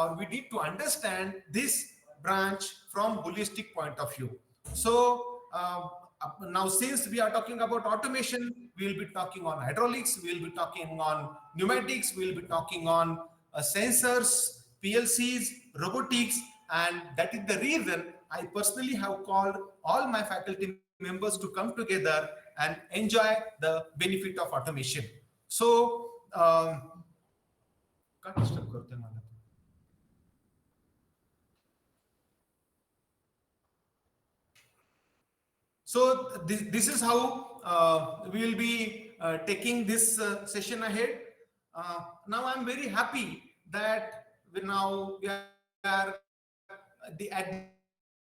or we need to understand this branch from holistic point of view. So now, since we are talking about automation, we will be talking on hydraulics, we will be talking on pneumatics, we will be talking on sensors, PLCs, robotics, and that is the reason I personally have called all my faculty members to come together and enjoy the benefit of automation. So, this is how we will be taking this session ahead. Now I'm very happy that we are at the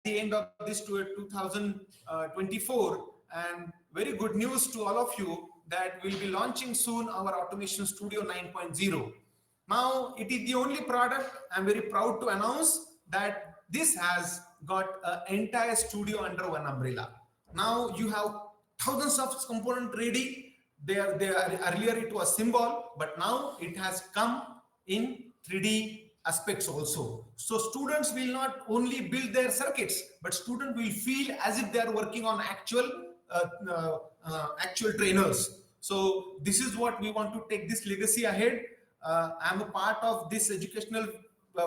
end of this 2024, and very good news to all of you that we'll be launching soon our Automation Studio 9.0. Now it is the only product I'm very proud to announce that this has got an entire studio under one umbrella. Now you have thousands of components ready. Earlier it was symbol, but now it has come in 3D aspects also. So students will not only build their circuits, but students will feel as if they are working on actual trainers. So this is what we want to take this legacy ahead. I'm a part of this educational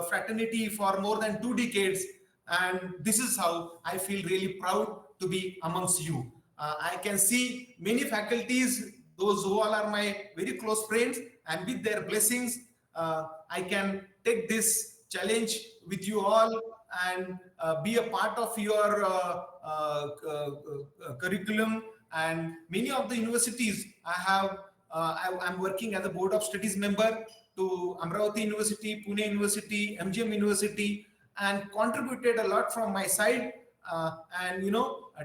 fraternity for more than 2 decades, and this is how I feel really proud to be amongst you. I can see many faculties, those who all are my very close friends, and with their blessings, I can take this challenge with you all and be a part of your curriculum. And many of the universities I'm working as a board of studies member to Amravati University, Pune University, MGM University, and contributed a lot from my side. And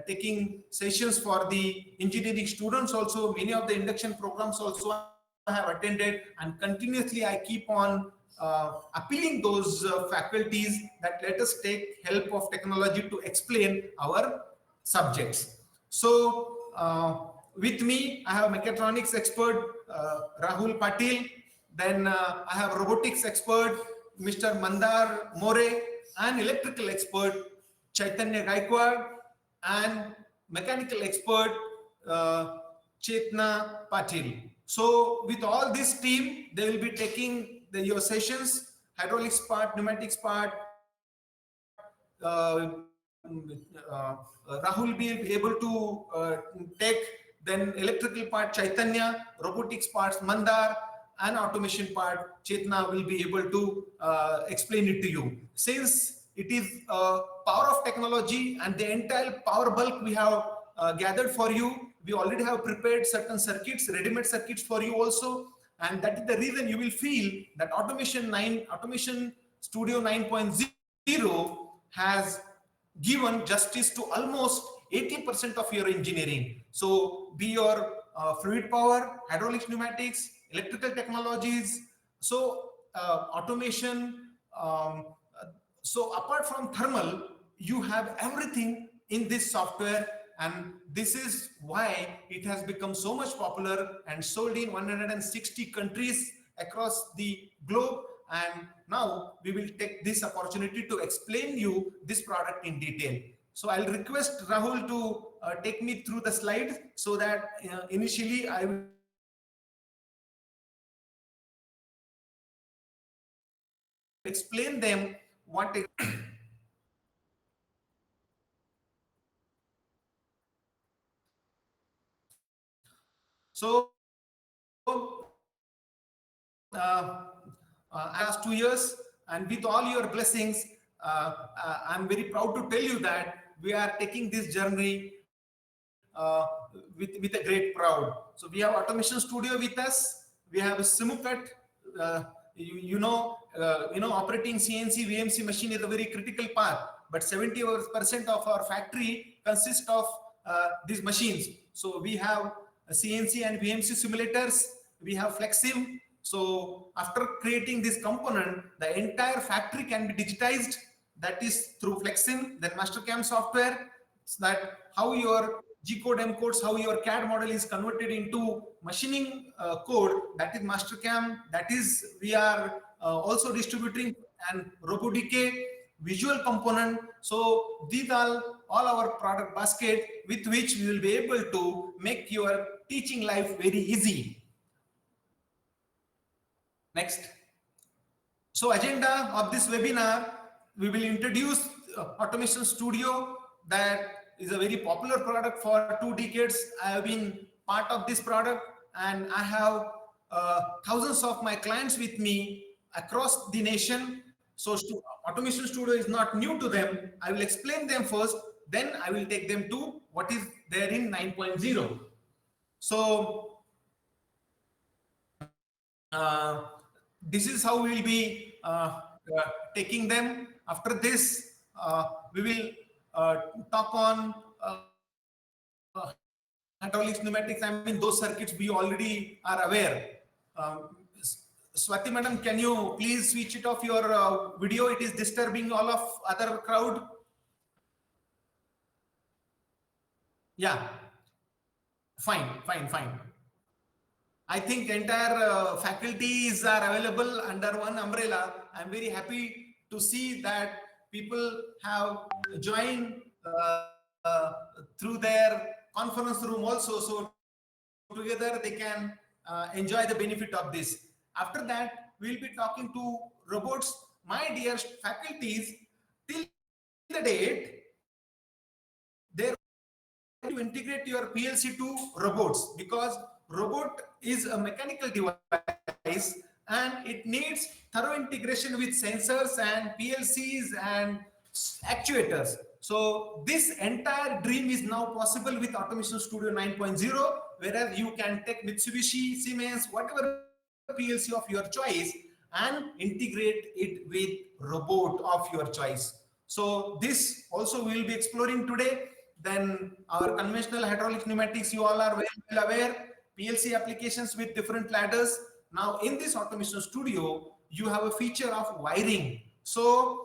taking sessions for the engineering students also. Many of the induction programs also I have attended, and continuously I keep on appealing those faculties that let us take help of technology to explain our subjects. So with me I have Mechatronics expert Rahul Patil, then I have robotics expert Mr. Mandar More, and electrical expert Chaitanya Gaikwad, and mechanical expert Chetna Patil. So with all this team, they will be taking your sessions, hydraulics part, pneumatics part. Rahul will be able to take, then electrical part Chaitanya, robotics parts Mandar, and automation part Chetna will be able to explain it to you. Since it is power of technology and the entire power bulk we have gathered for you, we already have prepared certain circuits, ready-made circuits for you also, and that is the reason you will feel that Automation Studio 9.0 has given justice to almost 80% of your engineering. So be your fluid power, hydraulics, pneumatics, electrical technologies, so automation. So apart from thermal, you have everything in this software, and this is why it has become so much popular and sold in 160 countries across the globe. And now we will take this opportunity to explain you this product in detail. So I'll request Rahul to take me through the slides, so that initially I will explain them what it so last 2 years, and with all your blessings, I'm very proud to tell you that we are taking this journey with a great proud. So we have Automation Studio with us. We have a Simucut. Operating CNC, VMC machine is a very critical part, but 70% of our factory consists of these machines. So we have CNC and VMC simulators. We have FlexSim. So after creating this component, the entire factory can be digitized. That is through FlexSim, then Mastercam software, so that how your G code, M codes, how your CAD model is converted into machining code. That is Mastercam. That is we are also distributing and Robotic visual component. So these are all our product basket with which we will be able to make your teaching life very easy. Next. So agenda of this webinar, we will introduce Automation Studio. That is a very popular product for 2 decades. I have been part of this product, and I have thousands of my clients with me across the nation. So Automation Studio is not new to them. I will explain them first, then I will take them to what is there in 9.0. So this is how we will be taking them. After this, we will talk on hydraulics, pneumatics. I mean, those circuits we already are aware. Swati madam, can you please switch it off your video? It is disturbing all of other crowd. Yeah, fine. I think entire faculties are available under one umbrella. I'm very happy to see that people have joined through their conference room also. So together they can enjoy the benefit of this. After that, we'll be talking to robots. My dear faculties, till the date, they're to integrate your PLC to robots, because robot is a mechanical device and it needs thorough integration with sensors and PLCs and actuators. So this entire dream is now possible with Automation Studio 9.0, whereas you can take Mitsubishi, Siemens, whatever PLC of your choice and integrate it with robot of your choice. So this also we will be exploring today. Then our conventional hydraulic pneumatics, you all are very well aware, PLC applications with different ladders. Now in this Automation Studio, you have a feature of wiring. So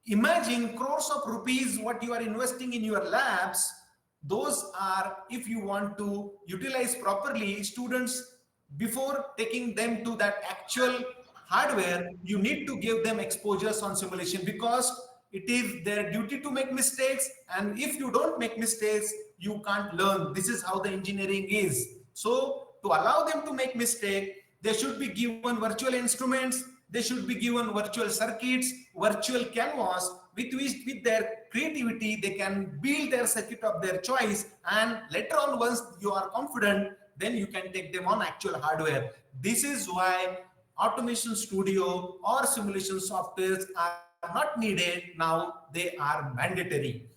imagine crores of rupees what you are investing in your labs. Those are, if you want to utilize properly, students, before taking them to that actual hardware, you need to give them exposures on simulation, because it is their duty to make mistakes, and if you don't make mistakes, you can't learn. This is how the engineering is. So to allow them to make mistake, they should be given virtual instruments, they should be given virtual circuits, virtual canvas, with which with their creativity they can build their circuit of their choice, and later on, once you are confident, then you can take them on actual hardware. This is why Automation Studio or simulation softwares are not needed. Now they are mandatory.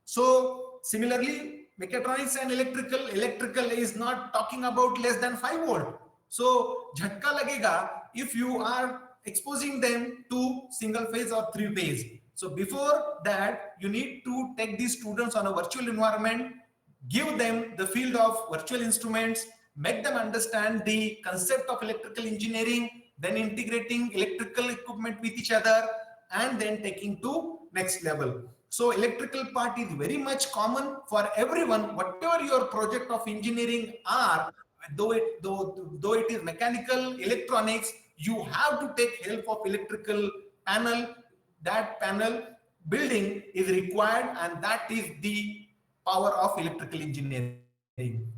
So similarly, mechatronics and electrical is not talking about less than 5 volt. So jhatka lagega if you are exposing them to single phase or 3 phase. So before that, you need to take these students on a virtual environment, give them the field of virtual instruments, make them understand the concept of electrical engineering, then integrating electrical equipment with each other, and then taking to next level. So electrical part is very much common for everyone. Whatever your project of engineering are, though it is mechanical, electronics, you have to take help of electrical panel. That panel building is required, and that is the power of electrical engineering.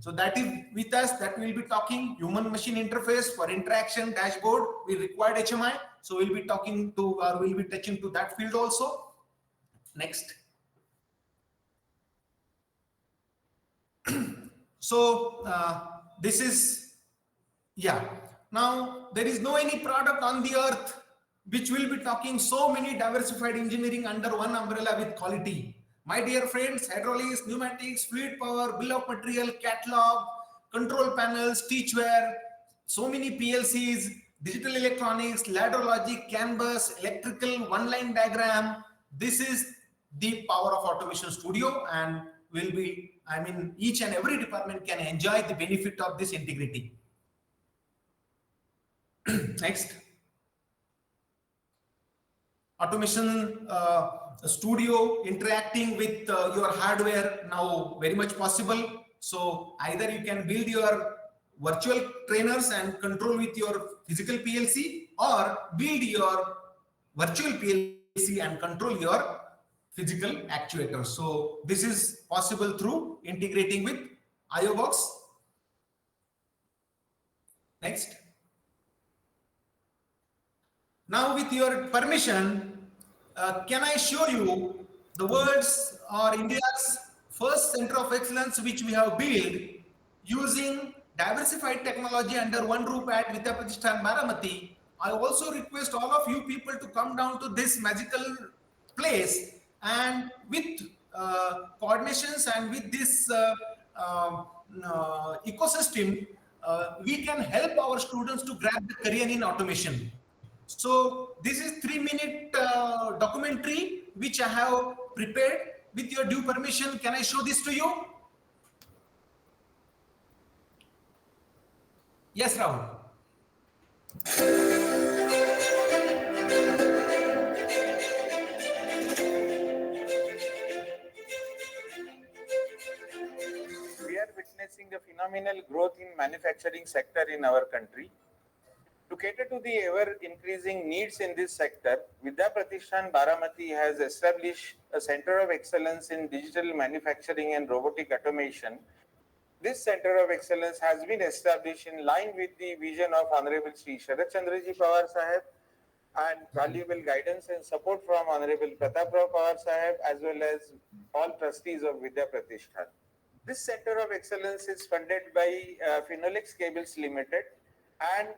So that is with us, that we'll be talking human machine interface for interaction dashboard. We required HMI, so we'll be talking to, or we'll be touching to that field also. Next. So this is, yeah. Now there is no any product on the earth which will be talking so many diversified engineering under one umbrella with quality. My dear friends, hydraulics, pneumatics, fluid power, bill of material, catalog, control panels, teachware, so many PLCs, digital electronics, ladder logic, canvas, electrical, one-line diagram. This is the power of Automation Studio, and will be, I mean, each and every department can enjoy the benefit of this integrity. Next. Automation Studio interacting with your hardware now very much possible. So either you can build your virtual trainers and control with your physical PLC, or build your virtual PLC and control your physical actuators. So this is possible through integrating with IO box. Next. Now with your permission, can I show you the world's or India's first center of excellence which we have built using diversified technology under one roof at Vidya Pratishthan Baramati. I also request all of you people to come down to this magical place, and with coordinations and with this ecosystem, we can help our students to grab the career in automation. So this is 3-minute documentary which I have prepared. With your due permission, can I show this to you? Yes, Rahul. We are witnessing a phenomenal growth in manufacturing sector in our country. To cater to the ever-increasing needs in this sector, Vidya Pratishthan Baramati has established a center of excellence in digital manufacturing and robotic automation. This center of excellence has been established in line with the vision of Honorable Sri Sharat Chandraji Pawar Saheb and valuable guidance and support from Honorable Pratap Rao Pawar Saheb as well as all trustees of Vidya Pratishthan. This center of excellence is funded by Pneumatics Cables Limited, and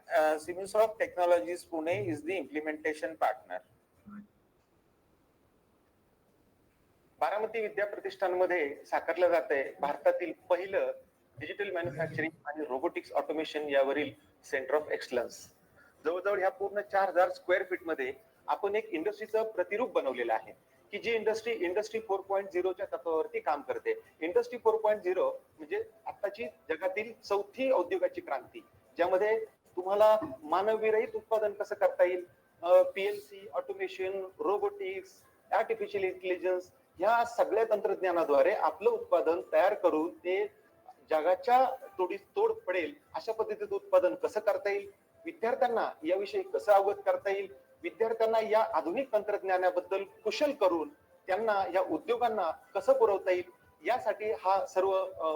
Siemens Technologies Pune is the implementation partner. Baramati विद्या प्रतिष्ठानमध्ये साकारलं जाते भारतातील पहिलं digital manufacturing आणि robotics automation यावरील centre of excellence. जवळजवळ ह्या पूर्ण 4000 square feet मध्ये आपण एक इंडस्ट्रीचं प्रतिरूप बनवलेलं आहे की जी इंडस्ट्री 4.0च्या तत्वावरती काम करते. इंडस्ट्री 4.0 म्हणजे आताची जगातील चौथी औद्योगिक क्रांती, ज्यामध्ये तुम्हाला मानवविरहित उत्पादन कसं करता येईल, PLC, automation, robotics, artificial intelligence या सगळ्या तंत्रज्ञानाद्वारे आपलं उत्पादन तयार करून ते जगाच्या तोडीस तोड पडेल अशा पद्धतीचं उत्पादन कसं करता येईल, विद्यार्थ्यांना याविषयी कसं अवगत करता येईल, विद्यार्थ्यांना या आधुनिक तंत्रज्ञानाबद्दल कुशल करून त्यांना या उद्योगांना कसं पुरवता येईल, यासाठी हा सर्व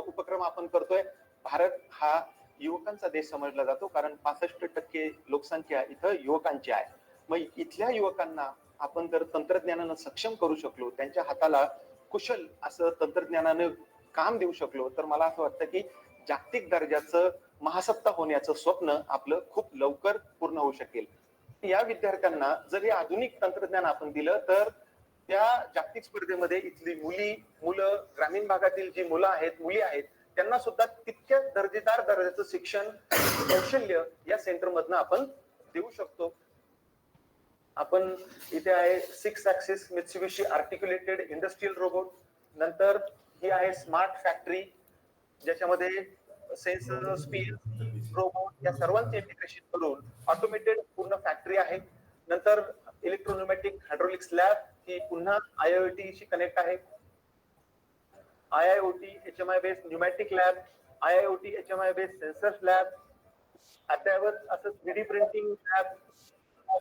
उपक्रम आपण करतोय. भारत हा युवकांचा देश समजला जातो, कारण 65% लोकसंख्या इथं युवकांची आहे. मग इथल्या युवकांना आपण जर तंत्रज्ञानानं सक्षम करू शकलो, त्यांच्या हाताला कुशल असं तंत्रज्ञानानं काम देऊ शकलो, तर मला असं वाटतं की जागतिक दर्जाचं महासत्ता होण्याचं स्वप्न आपलं खूप लवकर पूर्ण होऊ शकेल. या विद्यार्थ्यांना जर हे आधुनिक तंत्रज्ञान आपण दिलं तर त्या जागतिक स्पर्धेमध्ये इथली मुलं ग्रामीण भागातील जी मुली आहेत त्यांना सुद्धा तितक्या दर्जेदार दर्जाचं शिक्षण कौशल्य या सेंटर मधनं आपण देऊ शकतो. आपण इथे आहे 6 ऍक्सिस मित्सुबिशी आर्टिक्युलेटेड इंडस्ट्रियल रोबोट. नंतर ही आहे स्मार्ट फॅक्टरी, ज्याच्यामध्ये सेन्सर्स, PLC, रोबोट या सर्वांचे इंटिग्रेशन करून ऑटोमेटेड पूर्ण फॅक्टरी आहे. नंतर इलेक्ट्रोन्यूमॅटिक हायड्रोलिक्स लॅब, ही पुन्हा IIoT शी कनेक्ट आहे. IIoT HMI based pneumatic lab, IIoT HMI based sensors lab, अद्यावत असं 3D printing lab,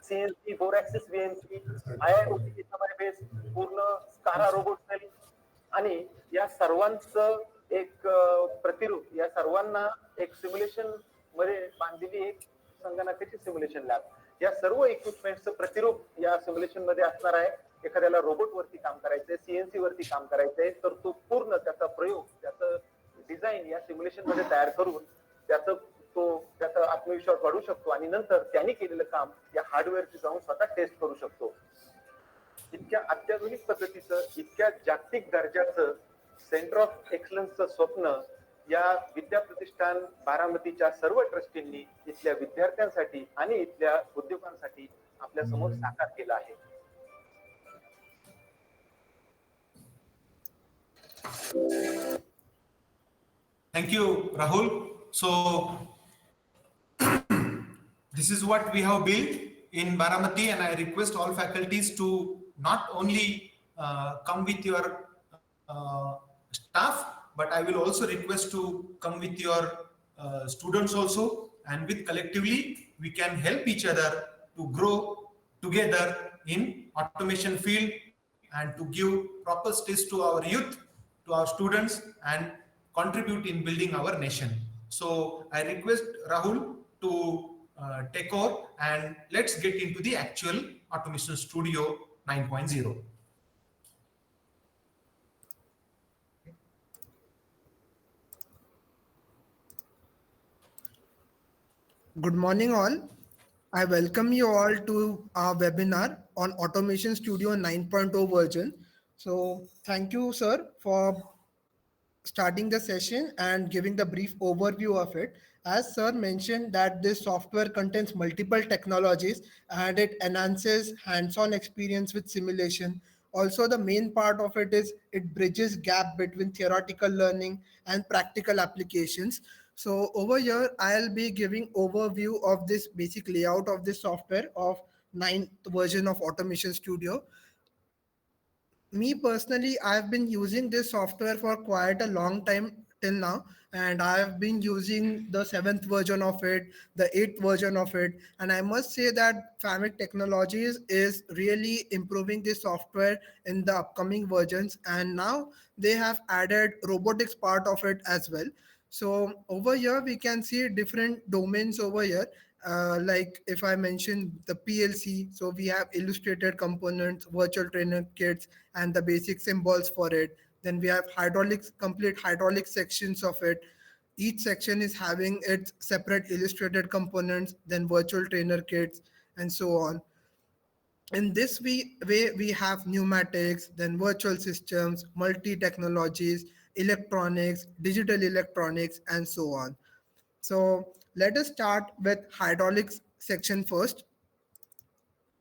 CNC 4 axis VNC, IIoT HMI based पूर्ण स्कारा रोबोट सेल, आणि या सर्वांचं एक प्रतिरूप, या सर्वांना एक सिम्युलेशन मध्ये बांधलेली एक संगणकाची सिम्युलेशन लॅब. या सर्व इक्विपमेंटचं प्रतिरूप या सिम्युलेशन मध्ये असणार आहे. एखाद्याला रोबोट वरती काम करायचंय, CNC वरती काम करायचंय, तर तो पूर्ण त्याचा प्रयोग, त्याचं डिझाईन या सिम्युलेशन मध्ये तयार करून त्याचा आत्मविश्वास वाढू शकतो आणि नंतर त्यांनी केलेलं काम या हार्डवेअरची जाऊन स्वतः टेस्ट करू शकतो. इतक्या अत्याधुनिक पद्धतीचं, इतक्या जागतिक दर्जाचं सेंटर ऑफ एक्सलन्सचं स्वप्न या विद्या प्रतिष्ठान बारामतीच्या सर्व ट्रस्टींनी इथल्या विद्यार्थ्यांसाठी आणि इथल्या उद्योगांसाठी आपल्या समोर साकार केलं आहे. Thank you, Rahul. So this is what we have built in Baramati, and I request all faculties to not only come with your staff, but I will also request to come with your students also, and with collectively we can help each other to grow together in automation field and to give proper space to our youth, to our students, and contribute in building our nation. So I request Rahul to take over, and let's get into the actual Automation Studio 9.0. Good morning, all. I welcome you all to our webinar on Automation Studio 9.0 version. So, thank you, sir, for starting the session and giving the brief overview of it. As sir mentioned that this software contains multiple technologies and it enhances hands-on experience with simulation. Also, the main part of it is it bridges gap between theoretical learning and practical applications. So over here, I'll be giving overview of this basic layout of this software of ninth version of Automation Studio. Me personally, I've been using this software for quite a long time till now, and I've been using the seventh version of it, the eighth version of it, and I must say that Famic Technologies is really improving this software in the upcoming versions, and now they have added robotics part of it as well. So over here we can see different domains over here. Like if I mention the PLC, so we have illustrated components, virtual trainer kits, and the basic symbols for it. Then we have hydraulics, complete hydraulic sections of it. Each section is having its separate illustrated components, then virtual trainer kits, and so on. In this way, we have pneumatics, then virtual systems, multi technologies, electronics, digital electronics, and so on. So let us start with hydraulics section first,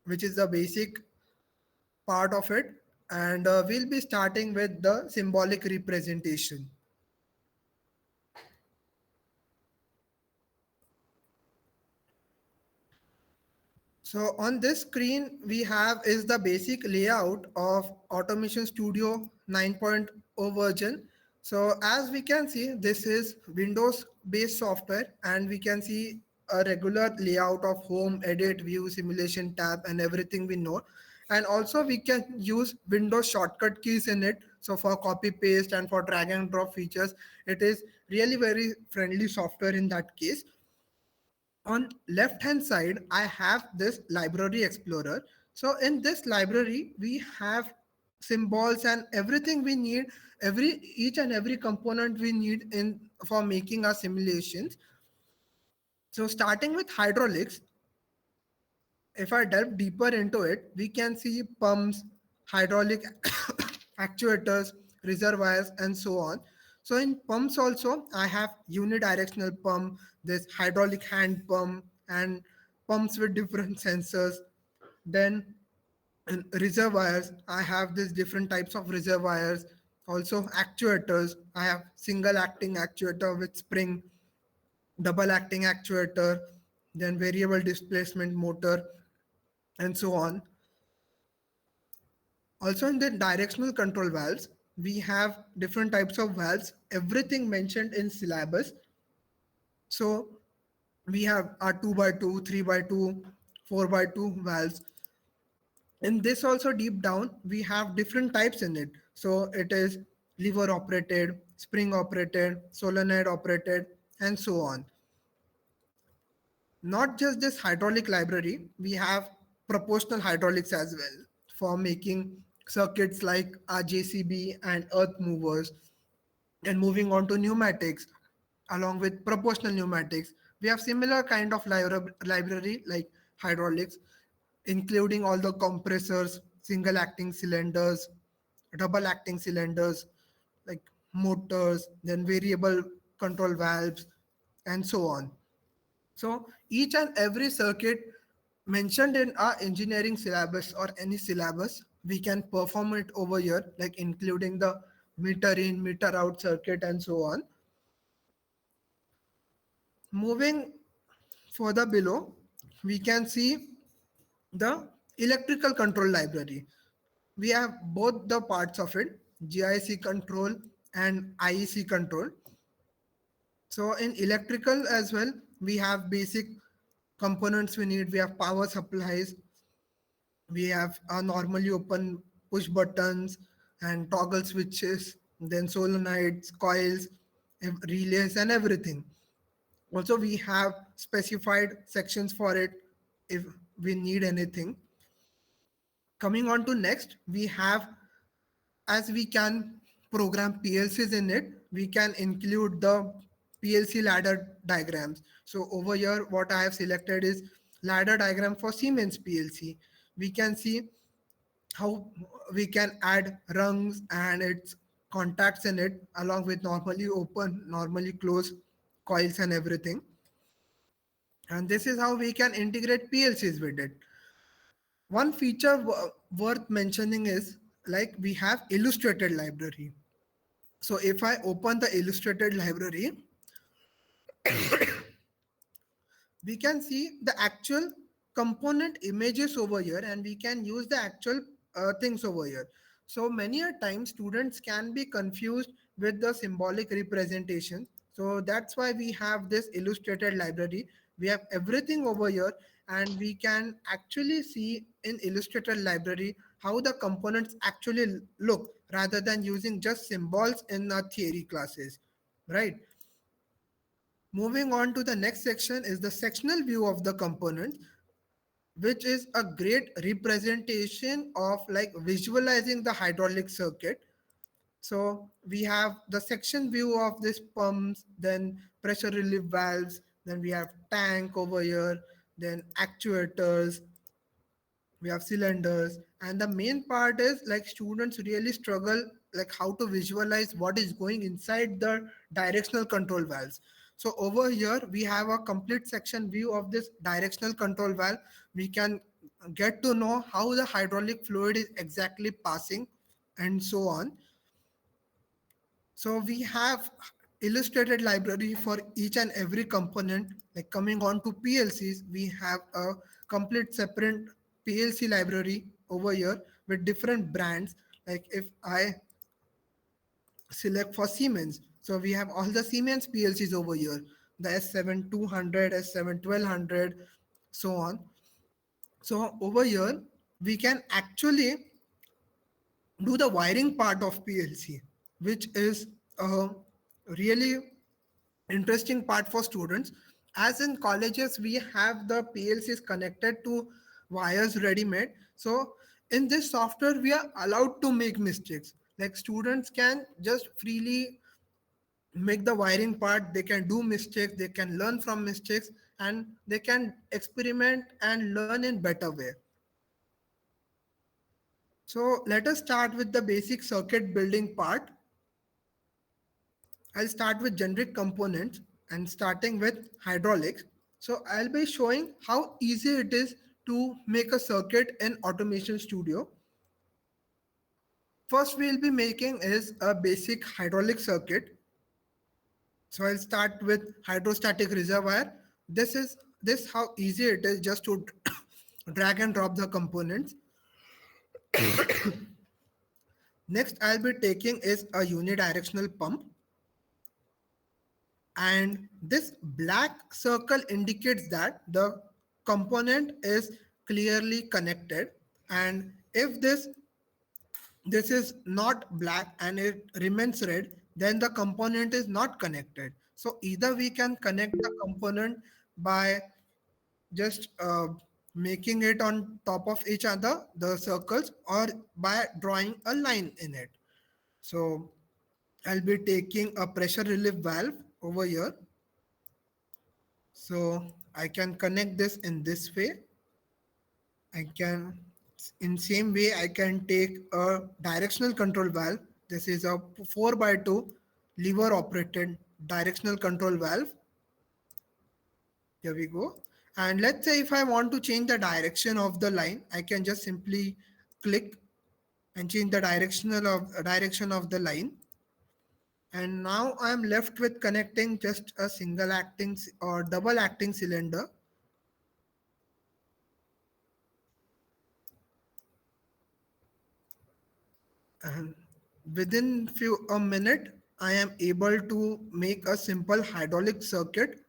which is the basic part of it. And we'll be starting with the symbolic representation. So on this screen, we have is the basic layout of Automation Studio 9.0 version. So as we can see, this is Windows based software, and we can see a regular layout of home, edit, view, simulation tab, and everything we know. And also we can use Windows shortcut keys in it. So for copy paste and for drag and drop features, it is really very friendly software in that case. On left hand side, I have this library explorer. So in this library we have symbols and everything we need, every each and every component we need in for making our simulations. So starting with hydraulics, if I delve deeper into it, we can see pumps, hydraulic actuators, reservoirs, and so on. So in pumps also, I have unidirectional pump, this hydraulic hand pump, and pumps with different sensors. Then in reservoirs, I have these different types of reservoirs. Also actuators, I have single acting actuator with spring, double acting actuator, then variable displacement motor, and so on. Also in the directional control valves, we have different types of valves, everything mentioned in syllabus. So we have our 2 by 2, 3 by 2, 4 by 2 valves. In this also deep down, we have different types in it. So it is lever operated, spring operated, solenoid operated, and so on. Not just this hydraulic library, we have proportional hydraulics as well for making circuits like our JCB and earth movers. And moving on to pneumatics, along with proportional pneumatics, we have similar kind of library like hydraulics, including all the compressors, single acting cylinders, double acting cylinders, like motors, then variable control valves, and so on. So each and every circuit mentioned in our engineering syllabus or any syllabus, we can perform it over here, like including the meter in, meter out circuit and so on. Moving further below, we can see the electrical control library. We have both the parts of it, GIC control and IEC control. So in electrical as well, we have basic components we need. We have power supplies, we have normally open push buttons and toggle switches, then solenoids, coils, relays, and everything. Also, we have specified sections for it if we need anything. Coming on to next, we have, as we can program PLCs in it, we can include the PLC ladder diagrams. So over here, what I have selected is ladder diagram for Siemens PLC. We can see how we can add rungs and its contacts in it, along with normally open, normally closed coils and everything. And this is how we can integrate PLCs with it. One feature worth mentioning is like we have illustrated library. So if I open the illustrated library, we can see the actual component images over here, and we can use the actual things over here. So many a time students can be confused with the symbolic representation. So that's why we have this illustrated library. We have everything over here, and we can actually see in illustrated library how the components actually look, rather than using just symbols in theory classes, right? Moving on to the next section is the sectional view of the component, which is a great representation of like visualizing the hydraulic circuit. So we have the section view of this pumps, then pressure relief valves, then we have tank over here, then actuators, we have cylinders, and the main part is like students really struggle like how to visualize what is going inside the directional control valves. So over here we have a complete section view of this directional control valve. We can get to know how the hydraulic fluid is exactly passing and so on. So we have illustrated library for each and every component. Like coming on to PLCs, we have a complete separate PLC library over here with different brands. Like if I select for Siemens, so we have all the Siemens PLCs over here, the S7200, S71200, so on. So over here, we can actually do the wiring part of PLC, which is a really interesting part for students. As in colleges, we have the PLCs connected to wires ready made. So in this software, we are allowed to make mistakes. Like students can just freely make the wiring part, they can do mistakes, they can learn from mistakes, and they can experiment and learn in better way. So let us start with the basic circuit building part. I'll start with generic components and starting with hydraulics. So I'll be showing how easy it is to make a circuit in Automation Studio. First we'll be making is a basic hydraulic circuit. So I'll start with hydrostatic reservoir. This how easy it is just to drag and drop the components. Next I'll be taking is a unidirectional pump. And this black circle indicates that the component is clearly connected. And if this is not black and it remains red, then the component is not connected. So either we can connect the component by just making it on top of each other, the circles, or by drawing a line in it. So I'll be taking a pressure relief valve over here. So I can connect this in this way. I can, in same way, I can take a directional control valve. This is a 4x2 lever operated directional control valve. Here we go. And let's say if I want to change the direction of the line, I can just simply click and change the direction of the line. And now I'm left with connecting just a single acting or double acting cylinder. And within a minute I am able to make a simple hydraulic circuit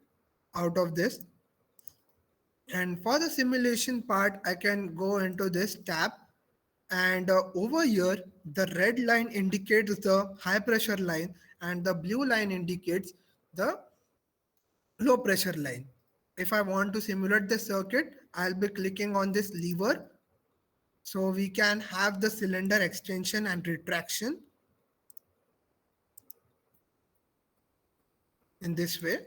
out of this. And for the simulation part, I can go into this tab, and over here, the red line indicates the high pressure line and the blue line indicates the low pressure line. If I want to simulate the circuit, I'll be clicking on this lever. So we can have the cylinder extension and retraction in this way.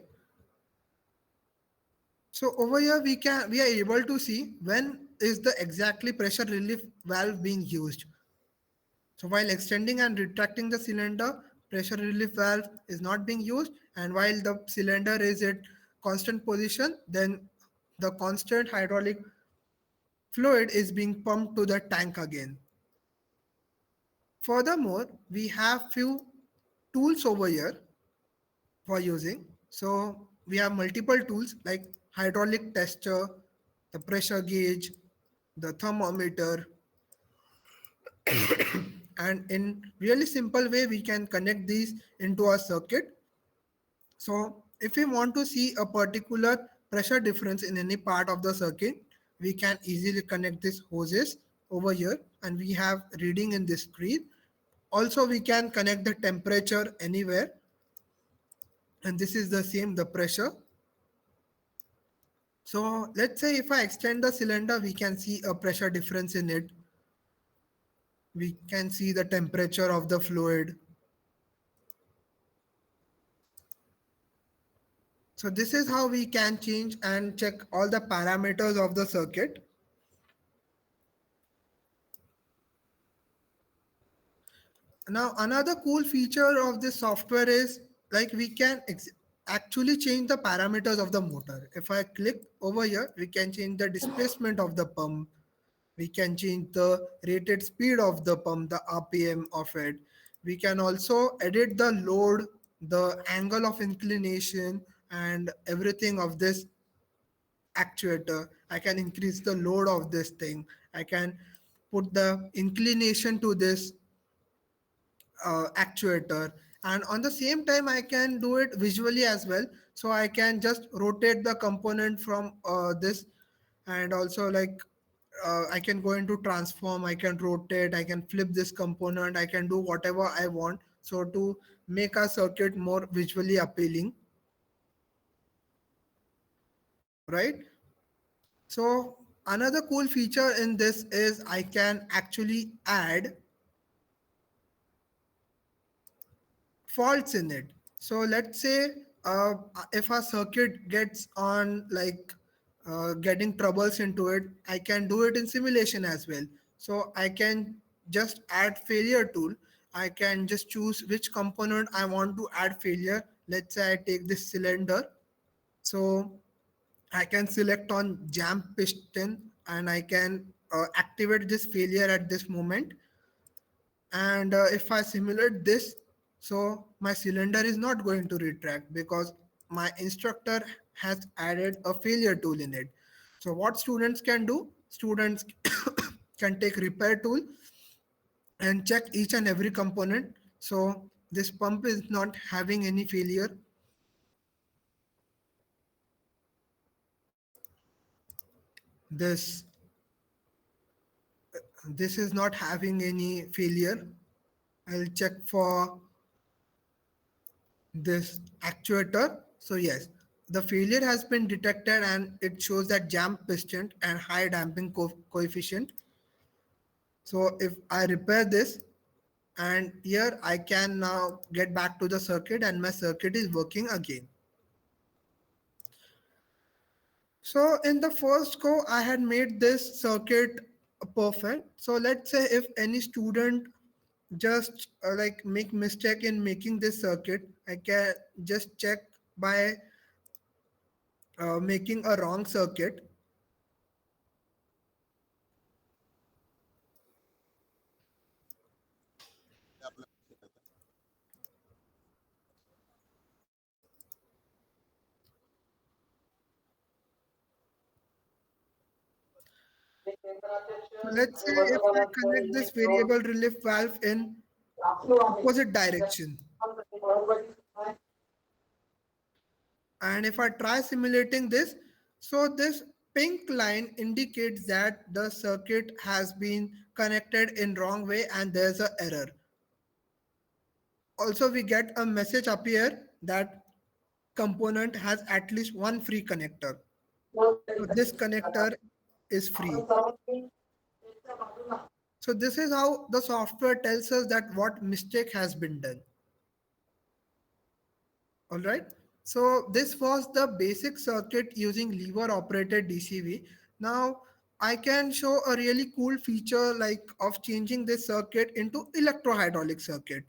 So over here we are able to see when is the exactly pressure relief valve being used. So while extending and retracting the cylinder, pressure relief valve is not being used, and while the cylinder is at constant position, then the constant hydraulic fluid is being pumped to the tank again. Furthermore, we have few tools over here for using. So we have multiple tools like hydraulic tester, the pressure gauge, the thermometer, and in really simple way we can connect these into a circuit. So if we want to see a particular pressure difference in any part of the circuit, we can easily connect these hoses over here and we have reading in this screen. Also we can connect the temperature anywhere, and this is the same, the pressure. So let's say if I extend the cylinder, we can see a pressure difference in it. We can see the temperature of the fluid. So this is how we can change and check all the parameters of the circuit. Now another cool feature of this software is like we can actually change the parameters of the motor. If I click over here, we can change the displacement of the pump. We can change the rated speed of the pump, the RPM of it. We can also edit the load, the angle of inclination, and everything of this actuator. I can increase the load of this thing. I can put the inclination to this actuator, and on the same time I can do it visually as well. So I can just rotate the component from this, and also like I can go into transform, I can rotate, I can flip this component, I can do whatever I want, so to make a circuit more visually appealing, right? So another cool feature in this is I can actually add faults in it. So let's say if a circuit gets on like getting troubles into it, I can do it in simulation as well. So I can just add failure tool. I can just choose which component I want to add failure. Let's say I take this cylinder. So I can select on jam piston and I can activate this failure at this moment. And if I simulate this, so my cylinder is not going to retract because my instructor has added a failure tool in it. So what students can do, students can take repair tool and check each and every component. So this pump is not having any failure. This this is not having any failure. I'll check for this actuator. So yes, the failure has been detected and it shows that jam piston and high damping coefficient. So if I repair this, and here I can now get back to the circuit and my circuit is working again. So in the first go, I had made this circuit perfect. So let's say if any student just like make mistake in making this circuit, I can just check by making a wrong circuit. So let's say if I connect this variable relief valve in opposite direction. And if I try simulating this, so this pink line indicates that the circuit has been connected in wrong way and there's a error. Also, we get a message up here that component has at least one free connector. So this connector is free. So this is how the software tells us that what mistake has been done. All right. So this was the basic circuit using lever operated DCV. Now I can show a really cool feature like of changing this circuit into electrohydraulic circuit.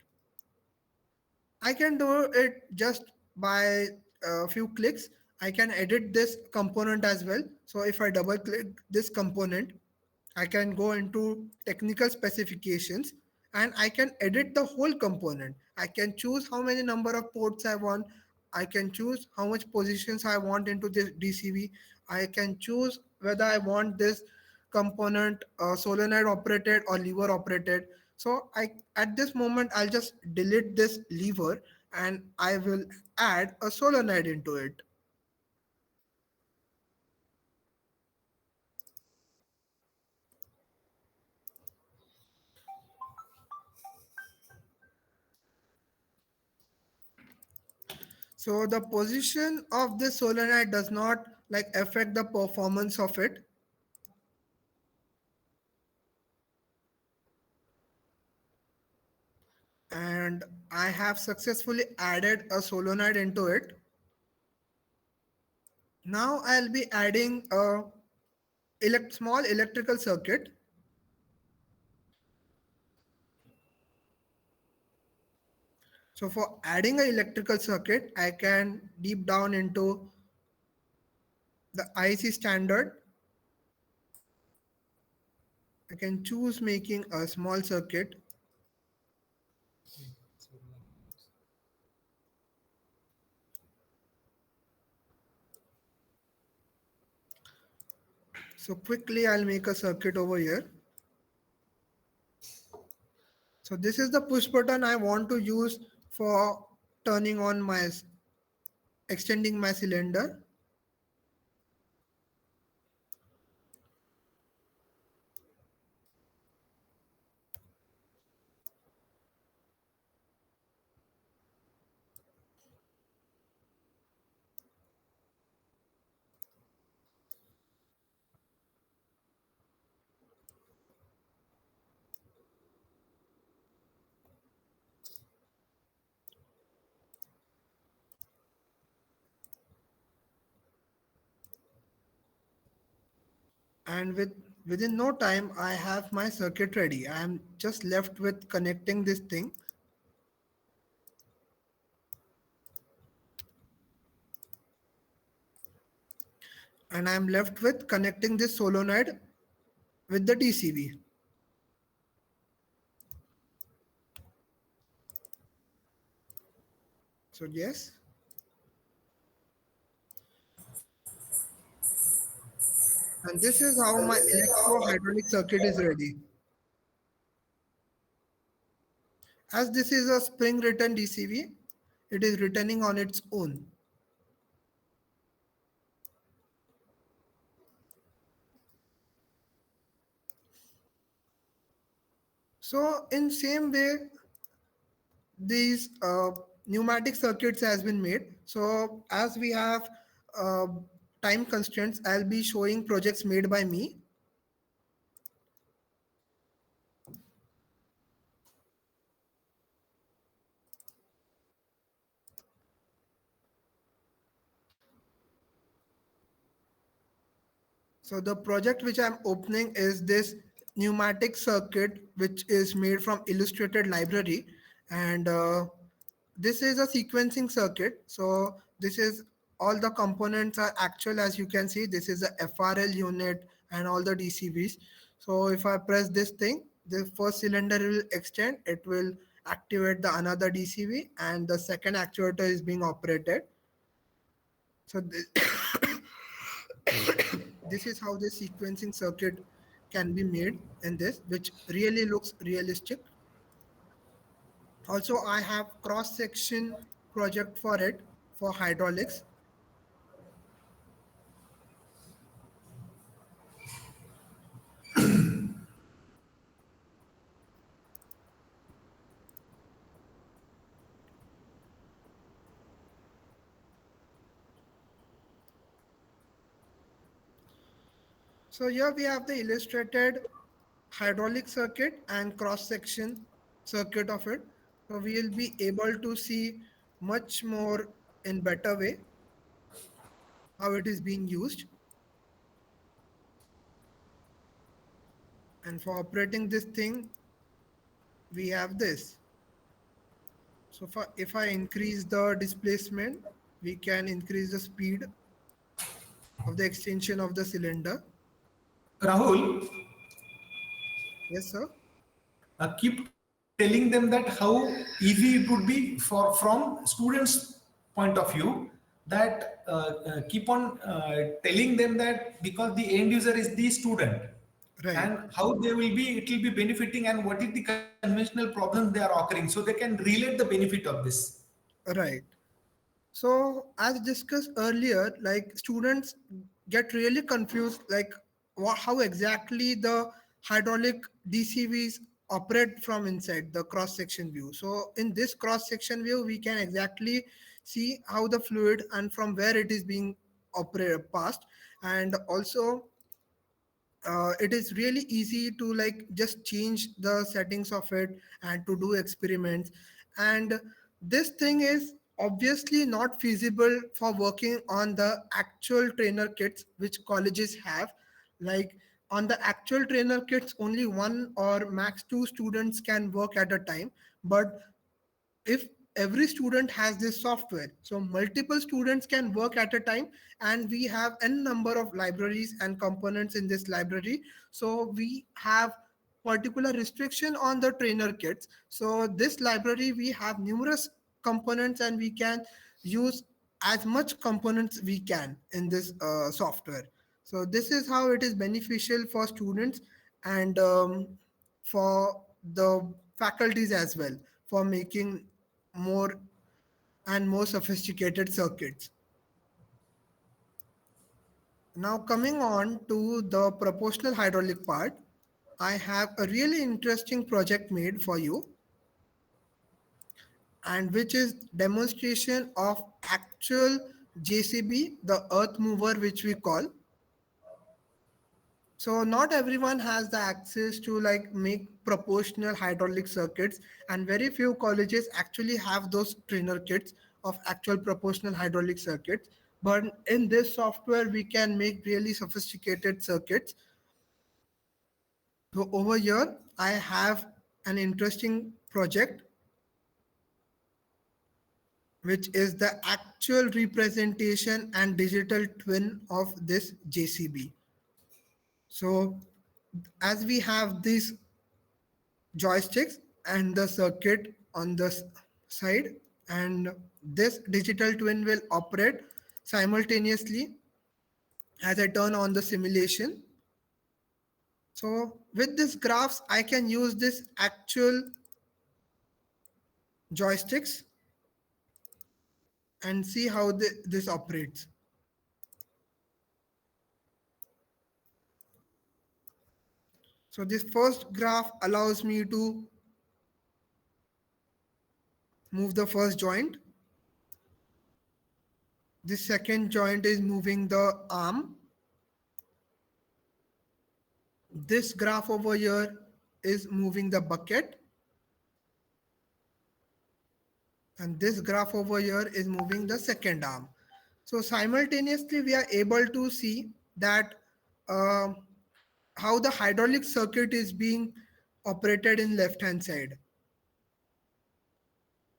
I can do it just by a few clicks. I can edit this component as well. So if I double click this component, I can go into technical specifications and I can edit the whole component. I can choose how many number of ports I want. I can choose how much positions I want into this DCV. I can choose whether I want this component solenoid operated or lever operated. So I at this moment I'll just delete this lever and I will add a solenoid into it. So the position of this solenoid does not like affect the performance of it. And I have successfully added a solenoid into it. Now I'll be adding a small electrical circuit. So for adding an electrical circuit, I can deep down into the IC standard. I can choose making a small circuit. So quickly I'll make a circuit over here. So this is the push button I want to use for turning on my extending my cylinder. And within no time I have my circuit ready. I am just left with connecting this thing, and I am left with connecting this solenoid with the DCV. So yes, and this is how my electro hydraulic circuit is ready. As this is a spring return DCV, it is returning on its own. So in same way, these pneumatic circuits has been made. So as we have uh, time constraints, I'll be showing projects made by me. So the project which I'm opening is this pneumatic circuit, which is made from illustrated library. And this is a sequencing circuit. So this is all the components are actual. As you can see, this is a FRL unit and all the DCBs. So if I press this thing, the first cylinder will extend, it will activate the another DCB and the second actuator is being operated. So this, this is how the sequencing circuit can be made in this, which really looks realistic. Also, I have cross section project for it for hydraulics. So here we have the illustrated hydraulic circuit and cross section circuit of it. So we will be able to see much more in better way how it is being used. And for operating this thing, we have this. So if I increase the displacement, we can increase the speed of the extension of the cylinder. Rahul, Yes, sir. keep telling them that how easy it would be for from students' point of view. That keep on telling them that because the end user is the student, Right. and how they will be, it will be benefiting, and what is the conventional problems they are occurring, so they can relate the benefit of this. Right. So as discussed earlier, like students get really confused, like how exactly the hydraulic DCVs operate from inside the cross section view. So in this cross section view, we can exactly see how the fluid and from where it is being operated past, and also it is really easy to like just change the settings of it and to do experiments. And this thing is obviously not feasible for working on the actual trainer kits which colleges have. Like on the actual trainer kits, only one or max two students can work at a time. But if every student has this software, so multiple students can work at a time, and we have n number of libraries and components in this library. So we have particular restriction on the trainer kits. So this library, we have numerous components, and we can use as much components we can in this software. So this is how it is beneficial for students, and for the faculties as well, for making more and more sophisticated circuits. Now coming on to the proportional hydraulic part, I have a really interesting project made for you, and which is demonstration of actual JCB, the earth mover which we call. So not everyone has the access to like make proportional hydraulic circuits, and very few colleges actually have those trainer kits of actual proportional hydraulic circuits. But in this software, we can make really sophisticated circuits. So over here, I have an interesting project, which is the actual representation and digital twin of this JCB. So as we have this joysticks and the circuit on the side, and this digital twin will operate simultaneously as I turn on the simulation. So with this graphs, I can use this actual joysticks and see how this operates. So this first graph allows me to move the first joint. This second joint is moving the arm. This graph over here is moving the bucket, and this graph over here is moving the second arm. So simultaneously we are able to see that uh, how the hydraulic circuit is being operated in left hand side.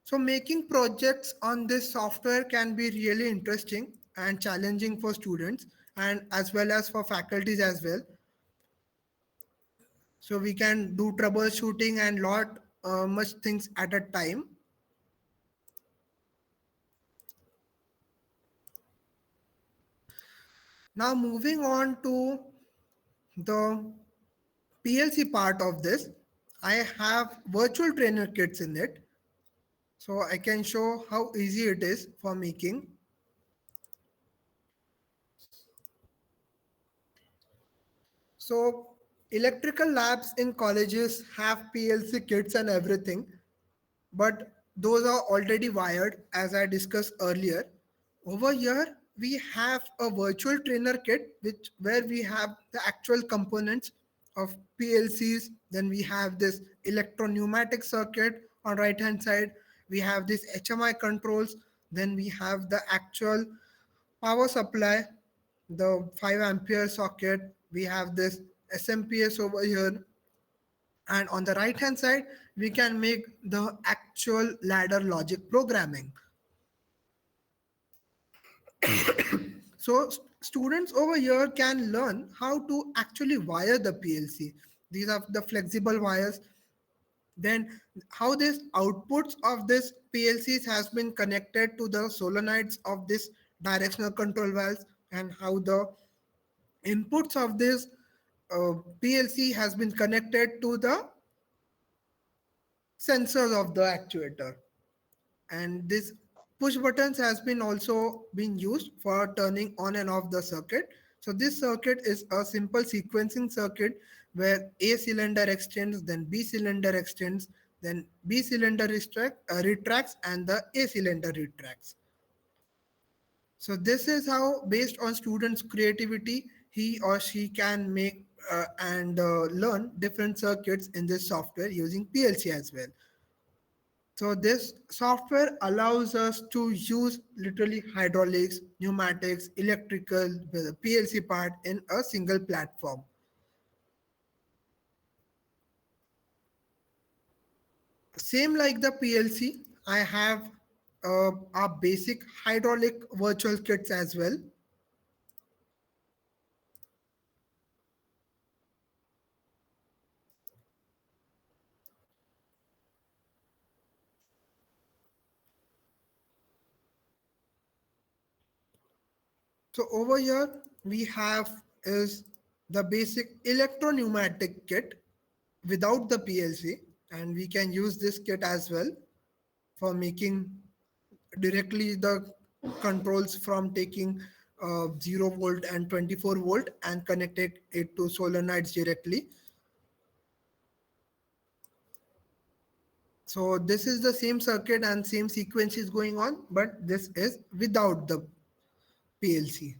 So making projects on this software can be really interesting and challenging for students, and as well as for faculties as well. So we can do troubleshooting and lot much things at a time. Now moving on to the PLC part of this, I have virtual trainer kits in it. So I can show how easy it is for making. So electrical labs in colleges have PLC kits and everything, but those are already wired as I discussed earlier. Over here, we have a virtual trainer kit, which where we have the actual components of PLCs. Then we have this electro pneumatic circuit on right hand side. We have this HMI controls. Then we have the actual power supply, the 5 ampere socket. We have this SMPS over here, and on the right hand side we can make the actual ladder logic programming. So students over here can learn how to actually wire the PLC. These are the flexible wires. Then how this outputs of this PLCs has been connected to the solenoids of this directional control valves, and how the inputs of this PLC has been connected to the sensors of the actuator. And this push buttons has been also been used for turning on and off the circuit. So this circuit is a simple sequencing circuit where A cylinder extends, then B cylinder extends, then B cylinder retracts, and the A cylinder retracts. So this is how, based on students' creativity, he or she can make and learn different circuits in this software using PLC as well. So this software allows us to use literally hydraulics, pneumatics, electrical, the PLC part in a single platform. Same like the PLC, I have our basic hydraulic virtual kits as well. So over here we have is the basic electro pneumatic kit without the PLC, and we can use this kit as well for making directly the controls from taking 0 volt and 24-volt and connecting it to solenoids directly. So this is the same circuit and same sequence is going on, but this is without the PLC.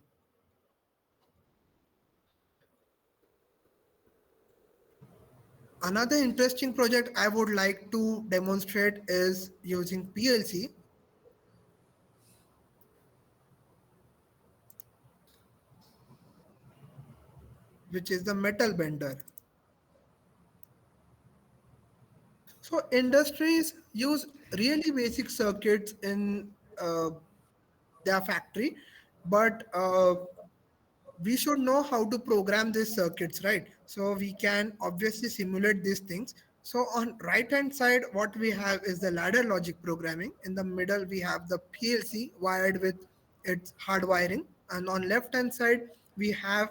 Another interesting project I would like to demonstrate is using PLC, which is the metal bender. So industries use really basic circuits in their factory, but we should know how to program these circuits, right? So we can obviously simulate these things. So on right hand side, what we have is the ladder logic programming. In the middle, we have the PLC wired with its hard wiring, and on left hand side, we have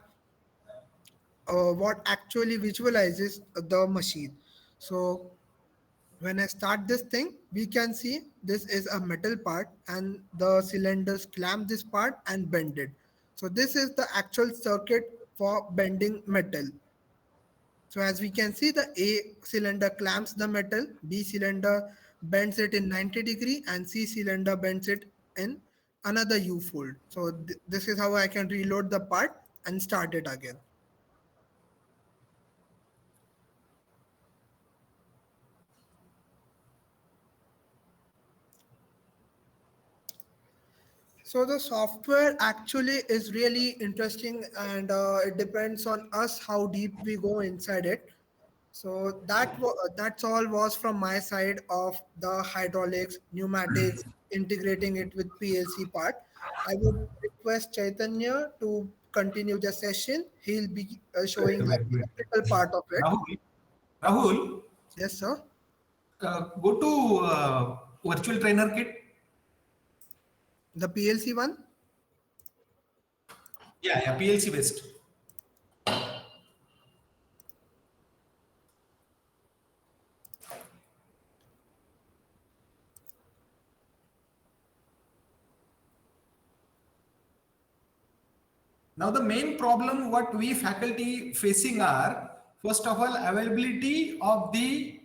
what actually visualizes the machine. So when I start this thing, we can see this is a metal part and the cylinders clamp this part and bend it. So this is the actual circuit for bending metal. So as we can see, the A cylinder clamps the metal, B cylinder bends it in 90-degree, and C cylinder bends it in another U fold. So this is how I can reload the part and start it again. So the software actually is really interesting, and it depends on us how deep we go inside it. So that's all was from my side of the hydraulics, pneumatics, integrating it with PLC part. I would request Chaitanya to continue the session. He'll be Wait, showing the wait, wait. electrical part of it. Rahul, Yes, sir. go to virtual trainer kit. The PLC one. Yeah, PLC based. Now the main problem what we faculty facing are, first of all, availability of the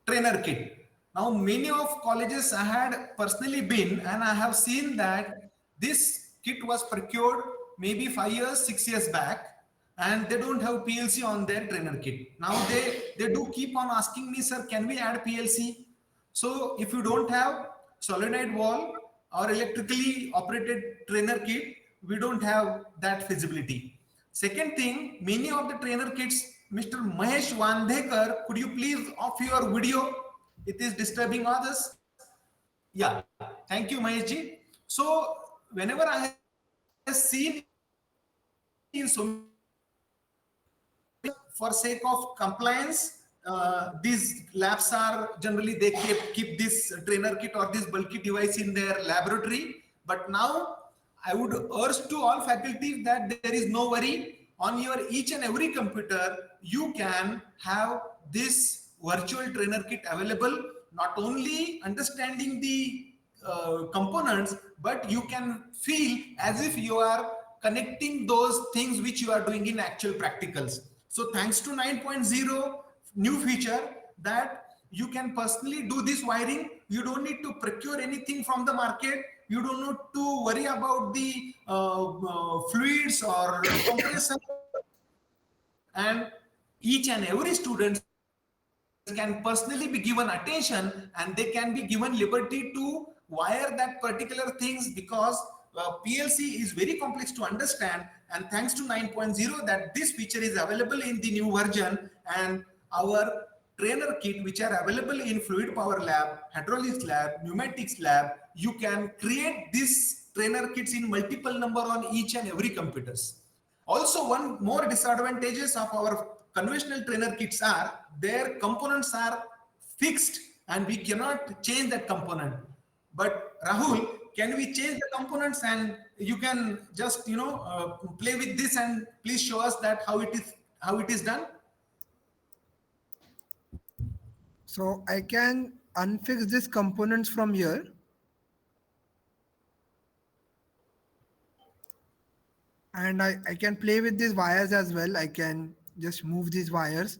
trainer kit. Now many of colleges I had personally been, and I have seen that this kit was procured maybe 5 years, 6 years back, and they don't have PLC on their trainer kit. Now they do keep on asking me, sir, can we add PLC? So if you don't have solenoid valve or electrically operated trainer kit, we don't have that feasibility. Second thing, many of the trainer kits, Mr. Mahesh Wandhekar, could you please off your video? It is disturbing others. Yeah, thank you, Mahesh ji. So whenever I have seen in so many for sake of compliance, these labs are generally they keep this trainer kit or this bulky device in their laboratory. But now I would urge to all faculties that there is no worry. On your each and every computer, you can have this virtual trainer kit available. Not only understanding the components, but you can feel as if you are connecting those things which you are doing in actual practicals. So thanks to 9.0 new feature that you can personally do this wiring. You don't need to procure anything from the market. You don't need to worry about the fluids or compressor. And each and every student can personally be given attention, and they can be given liberty to wire that particular things, because PLC is very complex to understand. And thanks to 9.0 that this feature is available in the new version, and our trainer kit which are available in fluid power lab, hydraulics lab, pneumatics lab, you can create these trainer kits in multiple number on each and every computers. Also, one more disadvantages of our conventional trainer kits are their components are fixed and we cannot change that component. But Rahul, can we change the components, and you can just play with this and please show us that how it is done? So I can unfix these components from here. And I can play with these wires as well. I can just move these wires.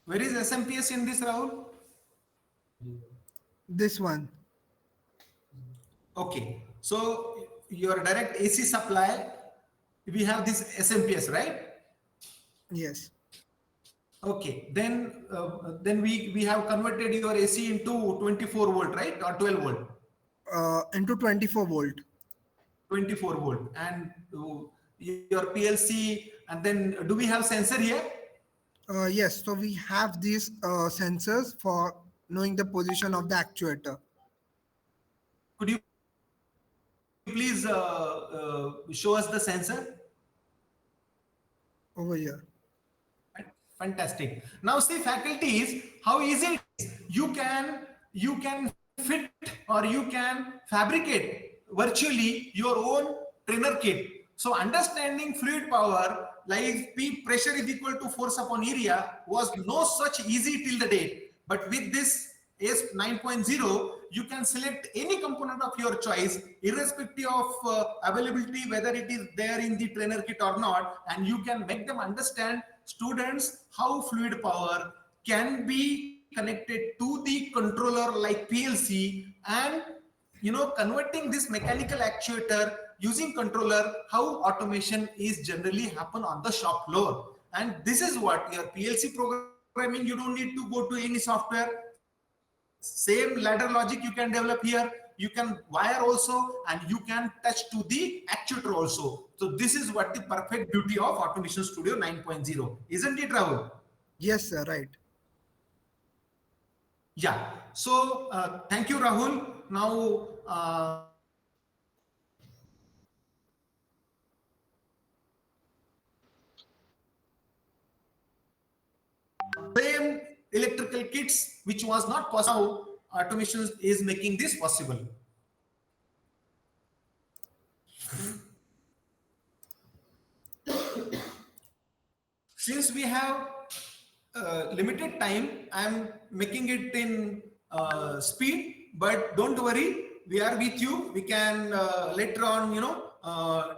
Where is SMPS in this, Rahul? This one. Okay, so your direct AC supply, we have this SMPS, right? Yes. Okay, then we have converted your AC into 24 volt, right, or 12 volt? Into 24 volt. 24 volt, and your PLC, and then do we have sensor here? Yes, so we have these sensors for knowing the position of the actuator. Could you please show us the sensor? Over here. Fantastic. Now see, faculties, how easy it is. You can fit or you can fabricate virtually your own trainer kit. So understanding fluid power, like P pressure is equal to force upon area, was no such easy till the date. But with this AS 9.0, you can select any component of your choice, irrespective of availability, whether it is there in the trainer kit or not, and you can make them understand, students, how fluid power can be connected to the controller like PLC, and converting this mechanical actuator using controller, how automation is generally happen on the shop floor. And this is what your PLC programming, you don't need to go to any software. Same ladder logic you can develop here. You can wire also, and you can touch to the actuator also. So this is what the perfect beauty of Automation Studio 9.0, isn't it, Rahul? Yes, sir, right. Yeah. So thank you, Rahul. Now same electrical kits which was not possible, automation is making this possible. Since we have limited time, I am making it in speed, but don't worry, we are with you. We can later on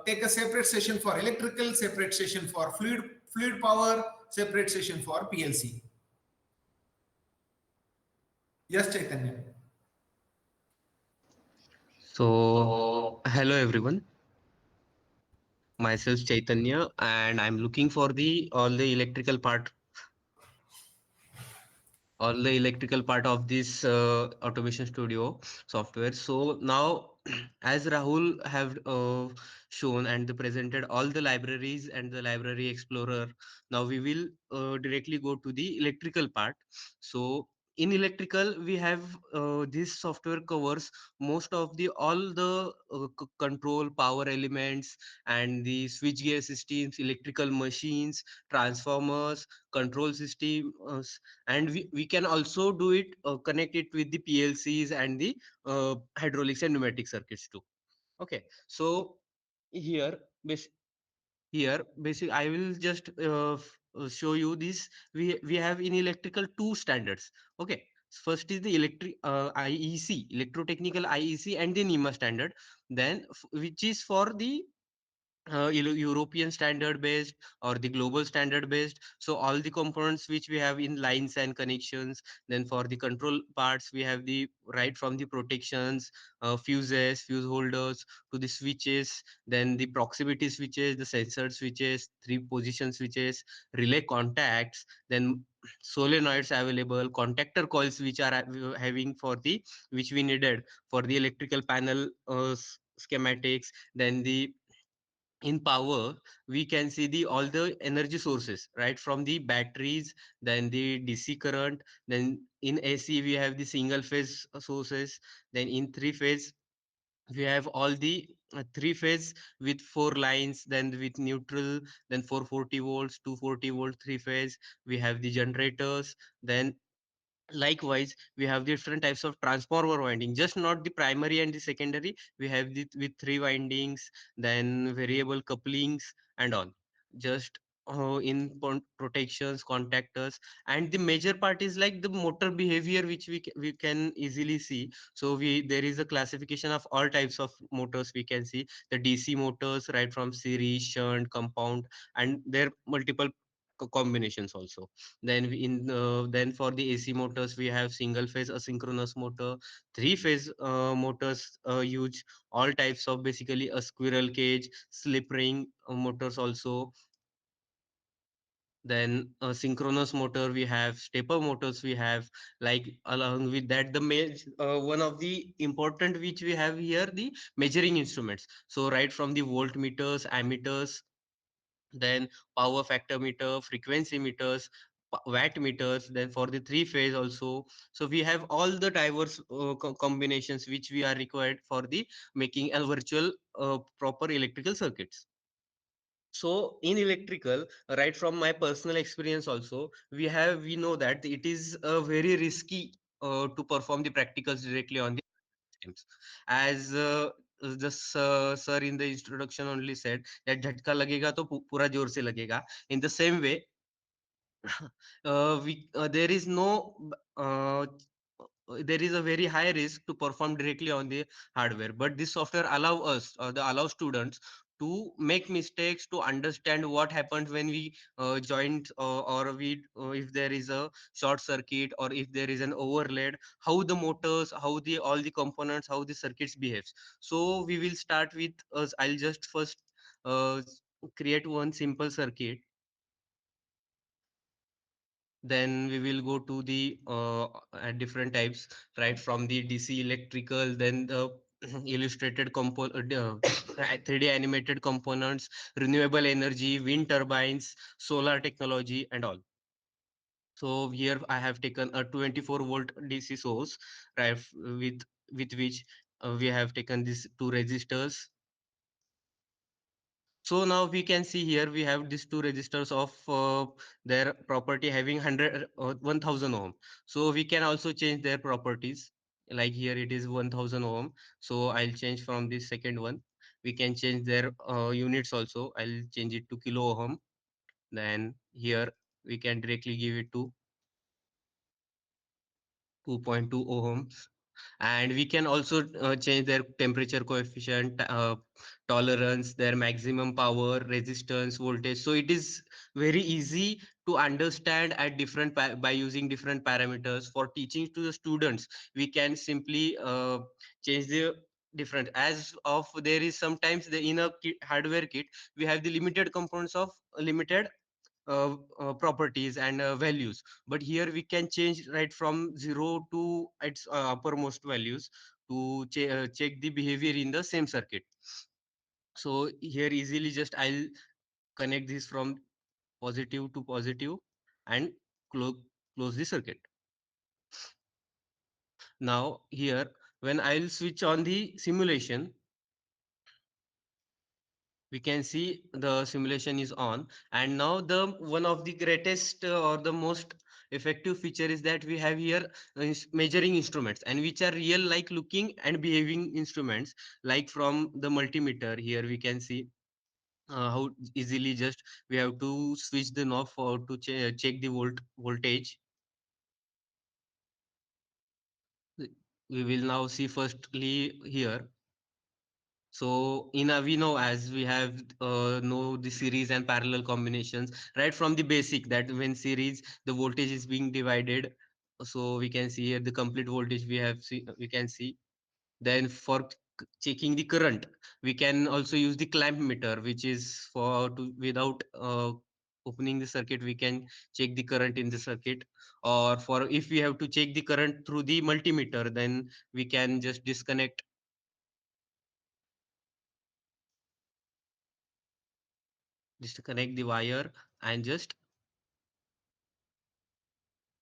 take a separate session for electrical, separate session for fluid power, separate session for PLC. Yes, Chaitanya. Hello everyone. Myself Chaitanya, and I'm looking for the all the electrical part of this automation studio software. So now, as Rahul have shown and presented all the libraries and the library explorer, now we will directly go to the electrical part. So in electrical, we have this software covers most of the all the control power elements and the switchgear systems, electrical machines, transformers, control systems, and we can also do it connect it with the PLCs and the hydraulics and pneumatic circuits too. Okay, so here bas- here basic I will just show you this. We have in electrical two standards. Okay, first is the electric IEC, electrotechnical IEC, and the NEMA standard, then which is for the European standard based or the global standard based. So all the components which we have in lines and connections. Then for the control parts, we have the right from the protections, fuses, fuse holders to the switches. Then the proximity switches, the sensor switches, three position switches, relay contacts. Then solenoids available, contactor coils which are having for the which we needed for the electrical panel schematics. Then the in power we can see the all the energy sources right from the batteries, then the DC current. Then in AC we have the single phase sources. Then in three phase we have all the three phase with four lines, then with neutral, then 440 volts, 240 volt three phase. We have the generators. Then likewise we have different types of transformer winding, just not the primary and the secondary. We have the with three windings, then variable couplings and all. Just in protections, contactors, and the major part is like the motor behavior which we can easily see. So we there is a classification of all types of motors. We can see the DC motors right from series, shunt, compound, and their multiple combinations also. Then then for the AC motors we have single phase asynchronous motor, three phase motors use all types of basically a squirrel cage, slip ring motors also. Then synchronous motor we have, stepper motors we have. Like along with that the one of the important which we have here, the measuring instruments. So right from the voltmeters, ammeters, then power factor meter, frequency meters, watt meters. Then for the three phase also, so we have all the diverse combinations which we are required for the making a virtual proper electrical circuits. So in electrical, right from my personal experience also, we know that it is very risky to perform the practicals directly on the systems. As the sir in the introduction only said that झटका लगेगा तो पूरा जोर से लगेगा. In the same way, there is no there is a very high risk to perform directly on the hardware, but this software allow us allow students to make mistakes, to understand what happens when we join or we if there is a short circuit or if there is an overload, how the motors, how the all the components, how the circuits behaves. So we will start with I'll just first uh, create one simple circuit. Then we will go to the different types, right from the DC electrical, then the illustrated 3D animated components, renewable energy, wind turbines, solar technology and all. So here I have taken a 24-volt DC source, right, with which we have taken these two resistors. So now we can see here we have these two resistors of their property having 1000 ohm. So we can also change their properties. Like here it is 1000 ohm. So I'll change from this second one. We can change their units also. I'll change it to kilo ohm. Then here we can directly give it to 2.2 ohms. And we can also change their temperature coefficient, tolerance, their maximum power, resistance, voltage. So it is very easy to understand at different by using different parameters. For teaching to the students, we can simply change the different. As of there is sometimes the in a hardware kit we have the limited components of limited properties and values, but here we can change right from 0 to its uppermost values to check the behavior in the same circuit. So here easily just I'll connect this from positive to positive and close close the circuit. Now here when I'll switch on the simulation, we can see the simulation is on. And now the one of the greatest or the most effective feature is that we have here measuring instruments, and which are real like looking and behaving instruments. Like from the multimeter, here we can see how easily just we have to switch the knob for to check the voltage. We will now see firstly here. So in a we know, as we have know the series and parallel combinations right from the basic, that when series the voltage is being divided. So we can see here the complete voltage we can see. Then for checking the current, we can also use the clamp meter, which is for to without opening the circuit we can check the current in the circuit. Or for if we have to check the current through the multimeter, then we can just disconnect the wire and just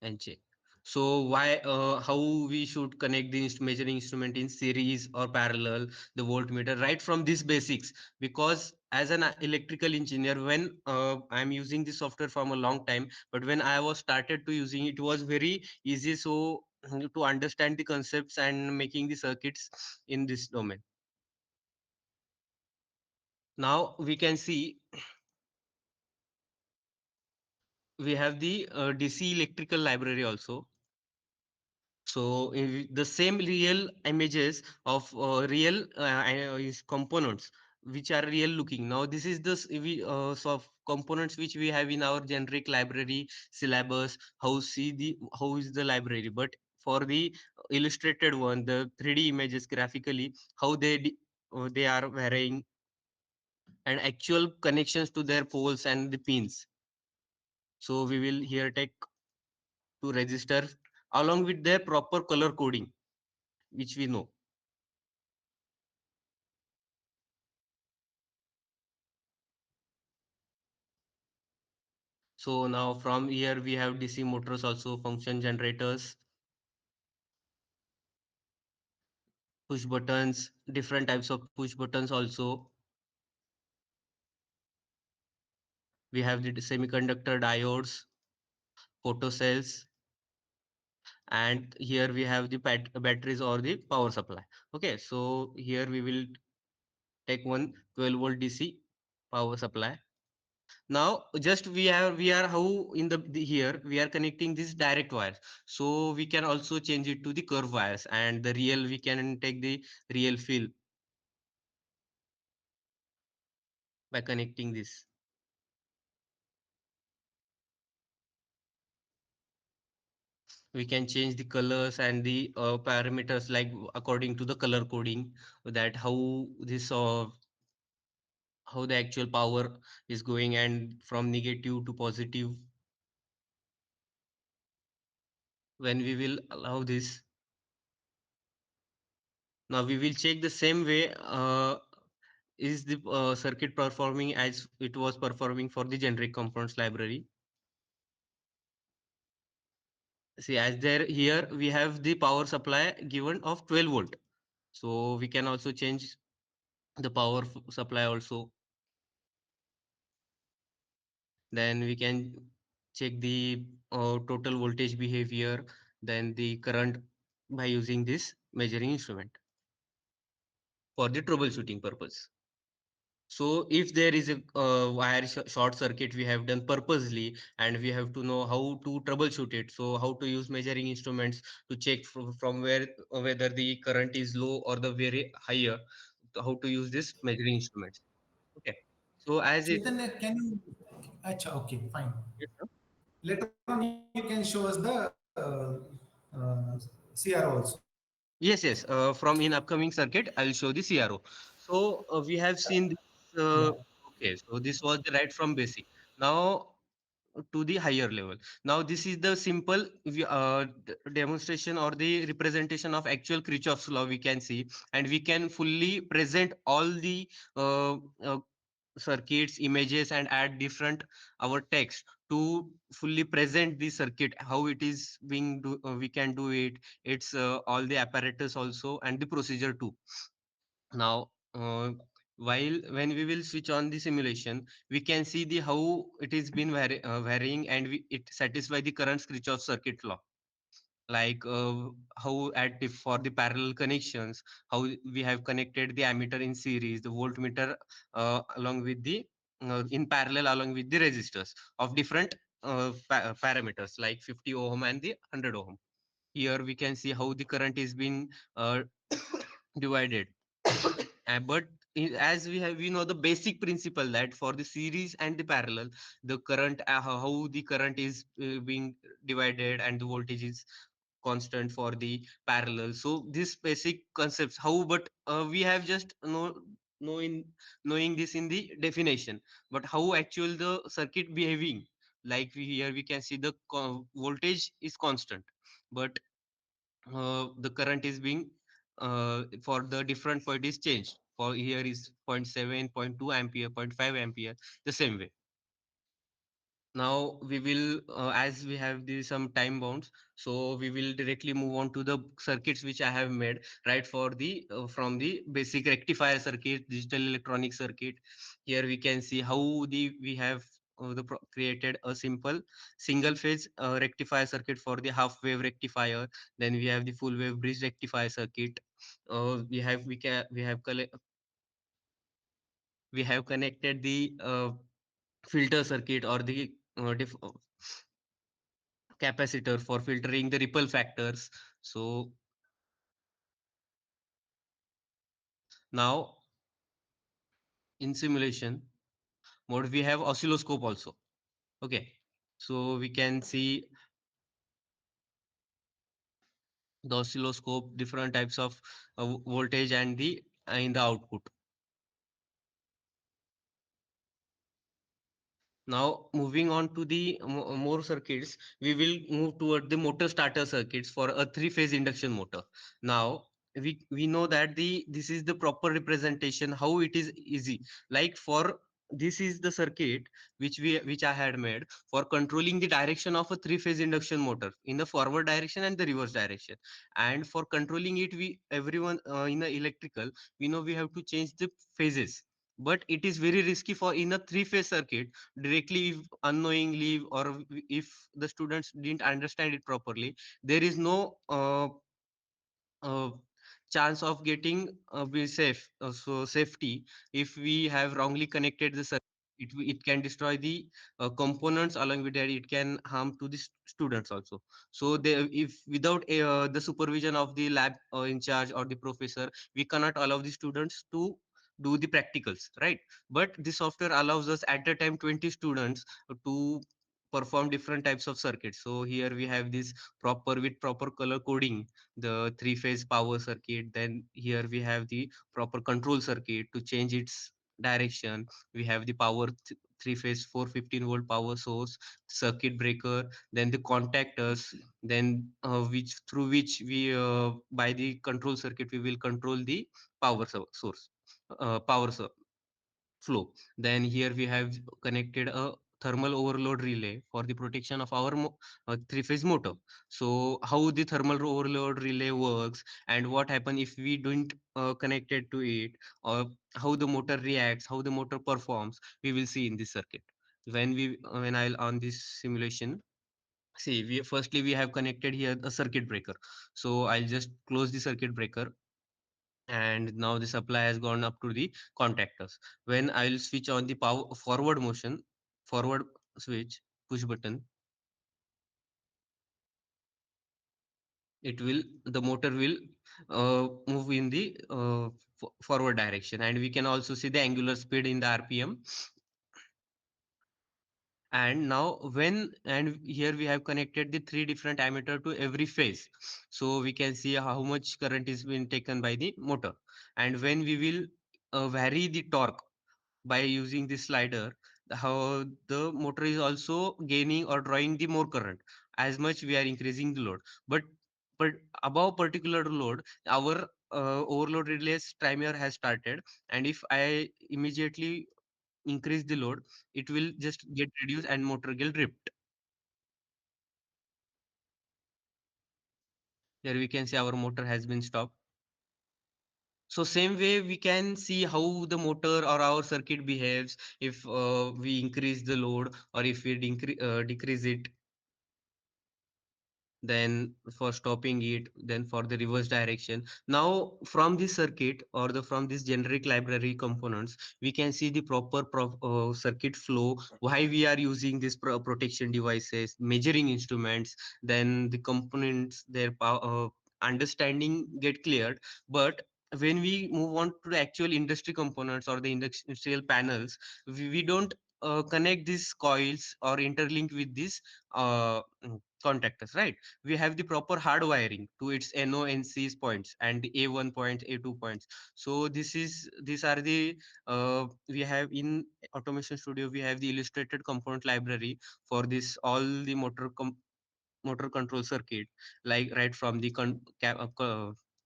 and check. So why how we should connect the measuring instrument in series or parallel, the voltmeter right from these basics. Because as an electrical engineer, when I'm using the software from a long time, but when I was started to using it, was very easy. So to understand the concepts and making the circuits in this domain. Now we can see we have the DC electrical library also. So the same real images of real components which are real looking. Now this is the soft components which we have in our generic library syllabus. How is the library? But for the illustrated one, the 3D images graphically, how they are varying, and actual connections to their poles and the pins. So we will here take to register along with their proper color coding, which we know. So now from here we have DC motors, also function generators, push buttons, different types of push buttons also. We have the semiconductor diodes, photocells, and here we have the batteries or the power supply. Okay, so here we will take one 12-volt DC power supply. Now just we are how in the here we are connecting these direct wires, so we can also change it to the curve wires, and the real we can take the real fill by connecting this. We can change the colors and the parameters like according to the color coding, that how the actual power is going and from negative to positive. When we will allow this, now we will check the same way, is the circuit performing as it was performing for the generic components library. See, as there here we have the power supply given of 12 volt, so we can also change the power supply also. Then we can check the total voltage behavior, then the current, by using this measuring instrument for the troubleshooting purpose. So if there is a wire short circuit we have done purposely, and we have to know how to troubleshoot it, so how to use measuring instruments to check from where whether the current is low or the very higher, how to use this measuring instruments. Okay, so as it Chaitanya, can you? Acha, okay, fine. yes, sir. Later on, you can show us the CR also. Yes, yes. From in upcoming circuit, I will show the CRO. So we have seen this. Okay, so this was the right from basic. Now to the higher level. Now this is the simple demonstration or the representation of actual Kirchhoff's law we can see, and we can fully present all the uh, uh, circuits, images, and add different our text to fully present the circuit how it is being we can do it. It's all the apparatus also and the procedure too. Now while when we will switch on the simulation, we can see the how it is been varying, and it satisfy the current Kirchhoff circuit law, like how for the parallel connections, how we have connected the ammeter in series, the voltmeter along with the in parallel along with the resistors of different parameters like 50 ohm and the 100 ohm. Here we can see how the current is being uh, divided. But as we know the basic principle that for the series and the parallel, the current how the current is being divided and the voltage is constant for the parallel. So this basic concepts how, but we have just knowing knowing this in the definition, but how actual the circuit behaving, like here we can see the voltage is constant, but the current is being for the different point is changed. For here is zero point 0.7, zero point 0.2 ampere, zero point 0.5 ampere, the same way. Now we will as we have the some time bounds, so we will directly move on to the circuits which I have made, right? For the from the basic rectifier circuit, digital electronic circuit. Here we can see how the we have created a simple single phase rectifier circuit for the half wave rectifier. Then we have the full wave bridge rectifier circuit. We have connected the filter circuit or the capacitor for filtering the ripple factors. So now in simulation mode, we have oscilloscope also. Okay. So we can see the oscilloscope, different types of voltage and the in the output. Now, moving on to the more circuits, we will move toward the motor starter circuits for a three-phase induction motor. Now, we know that the this is the proper representation how it is easy. Like for this is the circuit which I had made for controlling the direction of a three-phase induction motor in the forward direction and the reverse direction. And for controlling it, we everyone in the electrical, we know we have to change the phases, but it is very risky for in a three-phase circuit directly if unknowingly, or if the students didn't understand it properly, there is no uh, chance of getting be safe so safety. If we have wrongly connected the circuit, it can destroy the components, along with that it can harm to the students also. So they, if without the supervision of the lab in charge or the professor, we cannot allow the students to do the practicals, right? But the software allows us at a time 20 students to perform different types of circuits. So here we have this proper with proper color coding, the three phase power circuit. Then here we have the proper control circuit to change its direction. We have the power three phase 415-volt power source, circuit breaker, then the contactors, then which through which we by the control circuit we will control the source flow. Then here we have connected a thermal overload relay for the protection of our three-phase motor. So how the thermal overload relay works and what happen if we don't connect it to it, or how the motor reacts, how the motor performs, we will see in this circuit. When I'll on this simulation, see we firstly we have connected here a circuit breaker. So I'll just close the circuit breaker, and now the supply has gone up to the contactors. When I'll switch on the power forward switch push button, it will the motor will move in the forward direction, and we can also see the angular speed in the RPM. And now when, and here we have connected the three different ammeter to every phase, so we can see how much current is being taken by the motor. And when we will vary the torque by using this slider, how the motor is also gaining or drawing the more current as much we are increasing the load. But above particular load, our overload release timer has started, and if I immediately increase the load, it will just get reduced and motor get tripped. Here we can see our motor has been stopped. So same way we can see how the motor or our circuit behaves if we increase the load or if we decrease it. Then for stopping it, then for the reverse direction. Now from this circuit or the from this generic library components, we can see the proper circuit flow, why we are using this protection devices, measuring instruments, then the components, their understanding get cleared. But when we move on to the actual industry components or the industrial panels, we don't connect these coils or interlink with these contactors, right? We have the proper hard wiring to its NO and C's points and the A1 points, A2 points. So these are the we have in Automation Studio, we have the illustrated component library for this all the motor control circuit, like right from the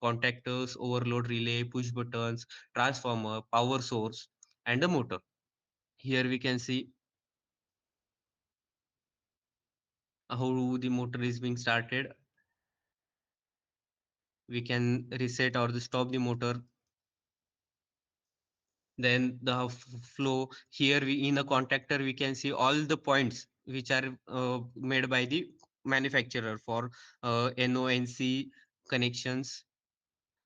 contactors, overload relay, push buttons, transformer, power source, and the motor. Here we can see how the motor is being started. We can reset or stop the motor. Then the flow, here we in a contactor we can see all the points which are made by the manufacturer for NONC connections.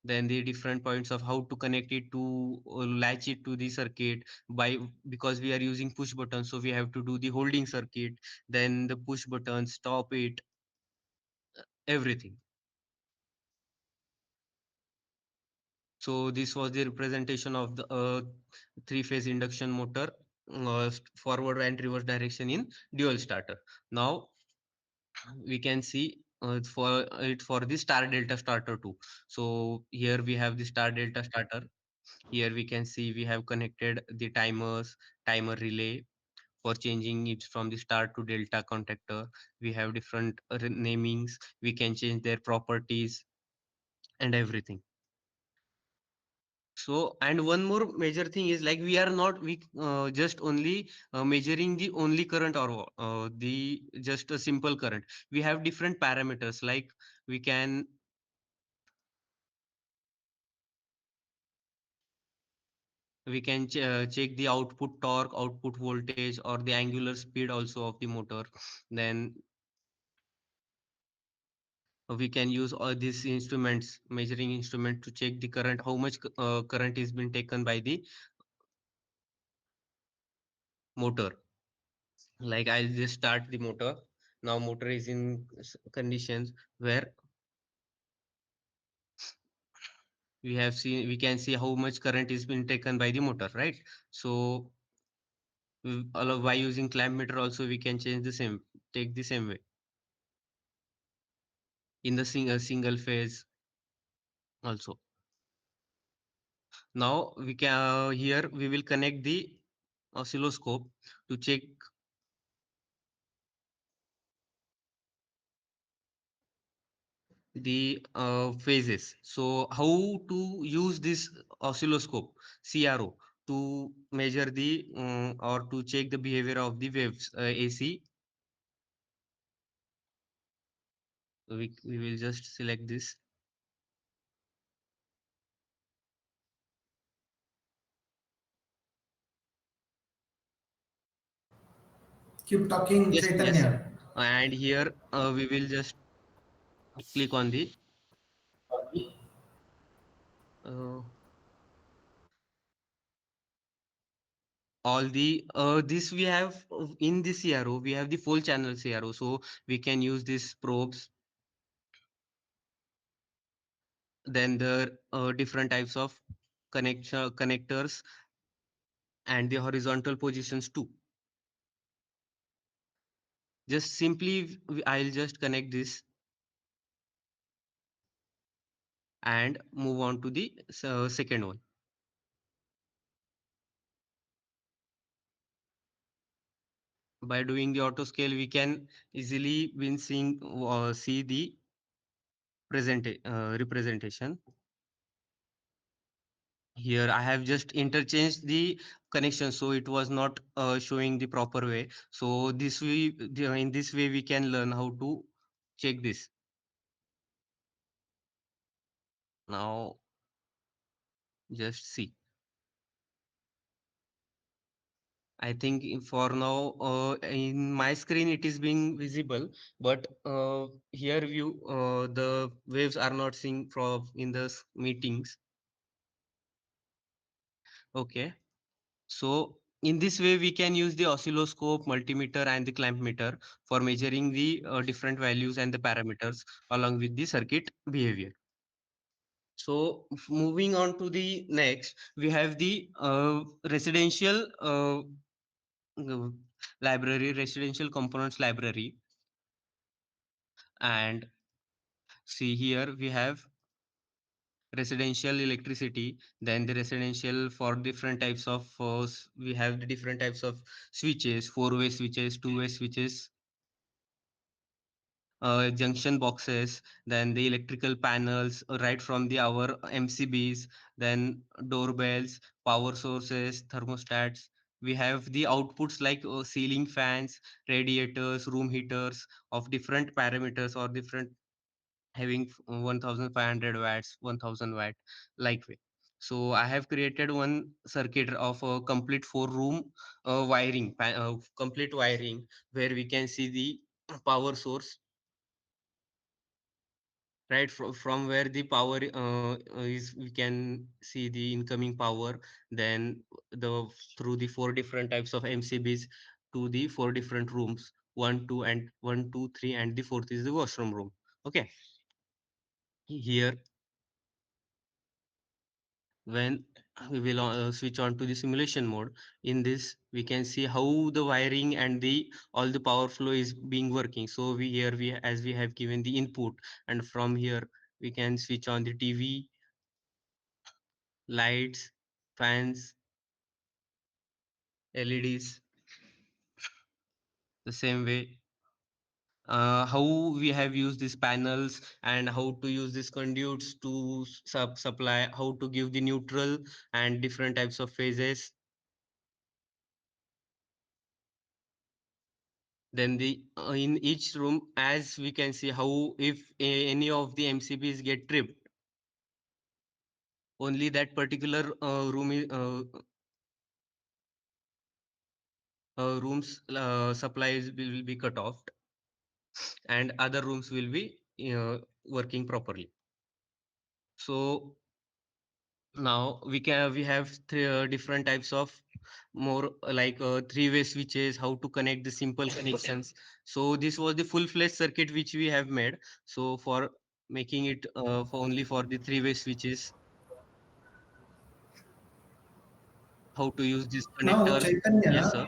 Then the different points of how to connect it to latch it to the circuit by, because we are using push buttons, so we have to do the holding circuit, then the push button, stop it, everything. So this was the representation of the three-phase induction motor, forward and reverse direction in dual starter. Now we can see for the star delta starter too. So here we have the star delta starter. Here we can see we have connected the timer relay for changing it from the star to delta contactor. We have different namings. We can change their properties and everything. So, and one more major thing is like we are not we just only measuring the only current or the just a simple current. We have different parameters, like we can check the output torque, output voltage, or the angular speed also of the motor. Then we can use all these instruments, measuring instrument, to check the current, how much current is being taken by the motor. Like I'll just start the motor. Now motor is in conditions where we can see how much current is being taken by the motor, right? So by using clamp meter also we can change the same, take the same way in the single phase also. Now we can here we will connect the oscilloscope to check the phases. So how to use this oscilloscope, CRO, to measure the or to check the behavior of the waves, AC. We will just select this. Keep talking, Yes, yes. Chaitanya. And here we will just click on the uh, all the this we have in this CRO, we have the full channel CRO, so we can use these probes. Then the different types of connectors and the horizontal positions too. Just simply, I'll just connect this and move on to the second one. By doing the auto scale, we can easily been seeing see the representation. Here I have just interchanged the connection, so it was not showing the proper way. So this way, in this way, we can learn how to check this. Now, just see. I think for now, in my screen it is being visible, but here view the waves are not seen from in the meetings. Okay. So in this way, we can use the oscilloscope, multimeter, and the clamp meter for measuring the different values and the parameters along with the circuit behavior. So moving on to the next, we have the residential uh, library, residential components library. And see here we have residential electricity, then the residential for different types of we have the different types of switches, four-way switches, two-way switches, junction boxes, then the electrical panels, right from the our MCBs, then doorbells, power sources, thermostats. We have the outputs like ceiling fans, radiators, room heaters of different parameters or different having 1500 watts, 1000 watt, like way. So I have created one circuit of a complete four room complete wiring, where we can see the power source, right from where the power is, we can see the incoming power, then the through the four different types of MCBs to the four different rooms, 1 2 and the fourth is the washroom room. Okay, here when we will switch on to the simulation mode. In this we can see how the wiring and the all the power flow is being working. So we here we as we have given the input, and from here we can switch on the TV, lights, fans, LEDs, the same way. How we have used these panels and how to use these conduits to supply, how to give the neutral and different types of phases. Then the in each room, as we can see how if any of the MCBs get tripped, only that particular room's supplies will be cut off, and other rooms will be working properly. So now we have different types of more like three-way switches, how to connect the simple connections. So this was the full-fledged circuit which we have made. So for making it for only for the three-way switches, how to use these Now, connectors. Yes, Chaitanya, sir.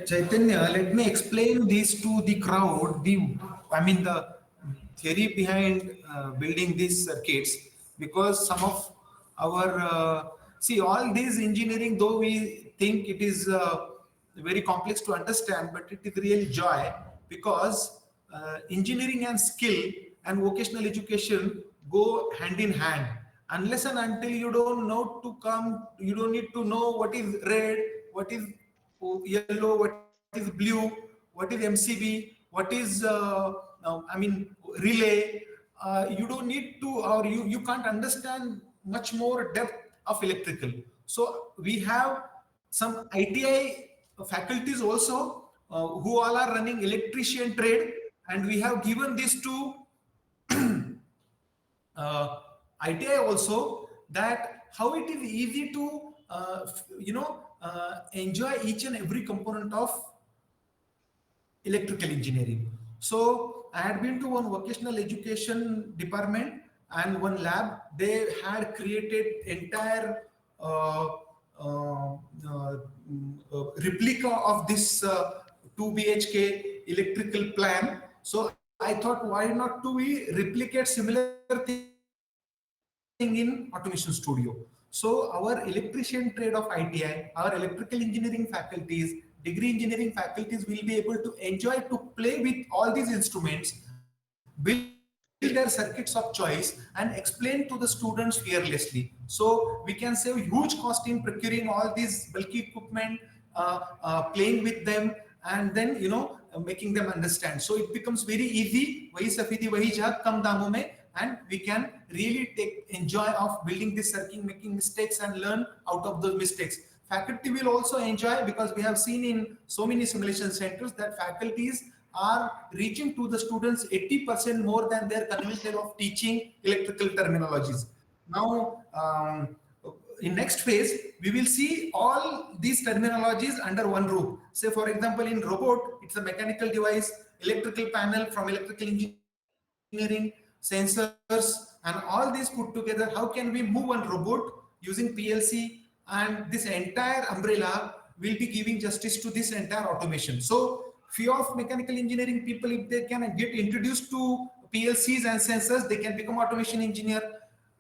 Chaitanya, let me explain this to the crowd. I mean, the theory behind building these circuits, because some of our see all these engineering, though we think it is very complex to understand, but it is really joy, because engineering and skill and vocational education go hand in hand. Unless and until you don't know to come, you don't need to know what is red, what is yellow, what is blue, what is MCB, what is I mean relay. You don't need to, or you can't understand much more depth of electrical. So we have some ITI faculties also who all are running electrician trade, and we have given this to ITI also, that how it is easy to enjoy each and every component of electrical engineering. So I had been to one vocational education department and one lab. They had created entire uh, replica of this 2 BHK electrical plan. So I thought, why not do we replicate similar thing in automation studio? So our electrician trade of ITI, our electrical engineering faculties, degree engineering faculties will be able to enjoy to play with all these instruments, build their circuits of choice, and explain to the students fearlessly. So we can save huge cost in procuring all these bulky equipment, playing with them, and then making them understand. So it becomes very easy. Wahi safidi wahi jhag kam daamon mein, and we can really take enjoy of building this circuit, making mistakes, and learn out of those mistakes. Faculty will also enjoy, because we have seen in so many simulation centers that faculties are reaching to the students 80% more than their conventional of teaching electrical terminologies. Now, in next phase, we will see all these terminologies under one roof. Say, for example, in robot, it's a mechanical device, electrical panel from electrical engineering, sensors, and all these put together. How can we move one robot using PLC? And this entire umbrella will be giving justice to this entire automation. So few of mechanical engineering people, if they can get introduced to PLCs and sensors, they can become automation engineer.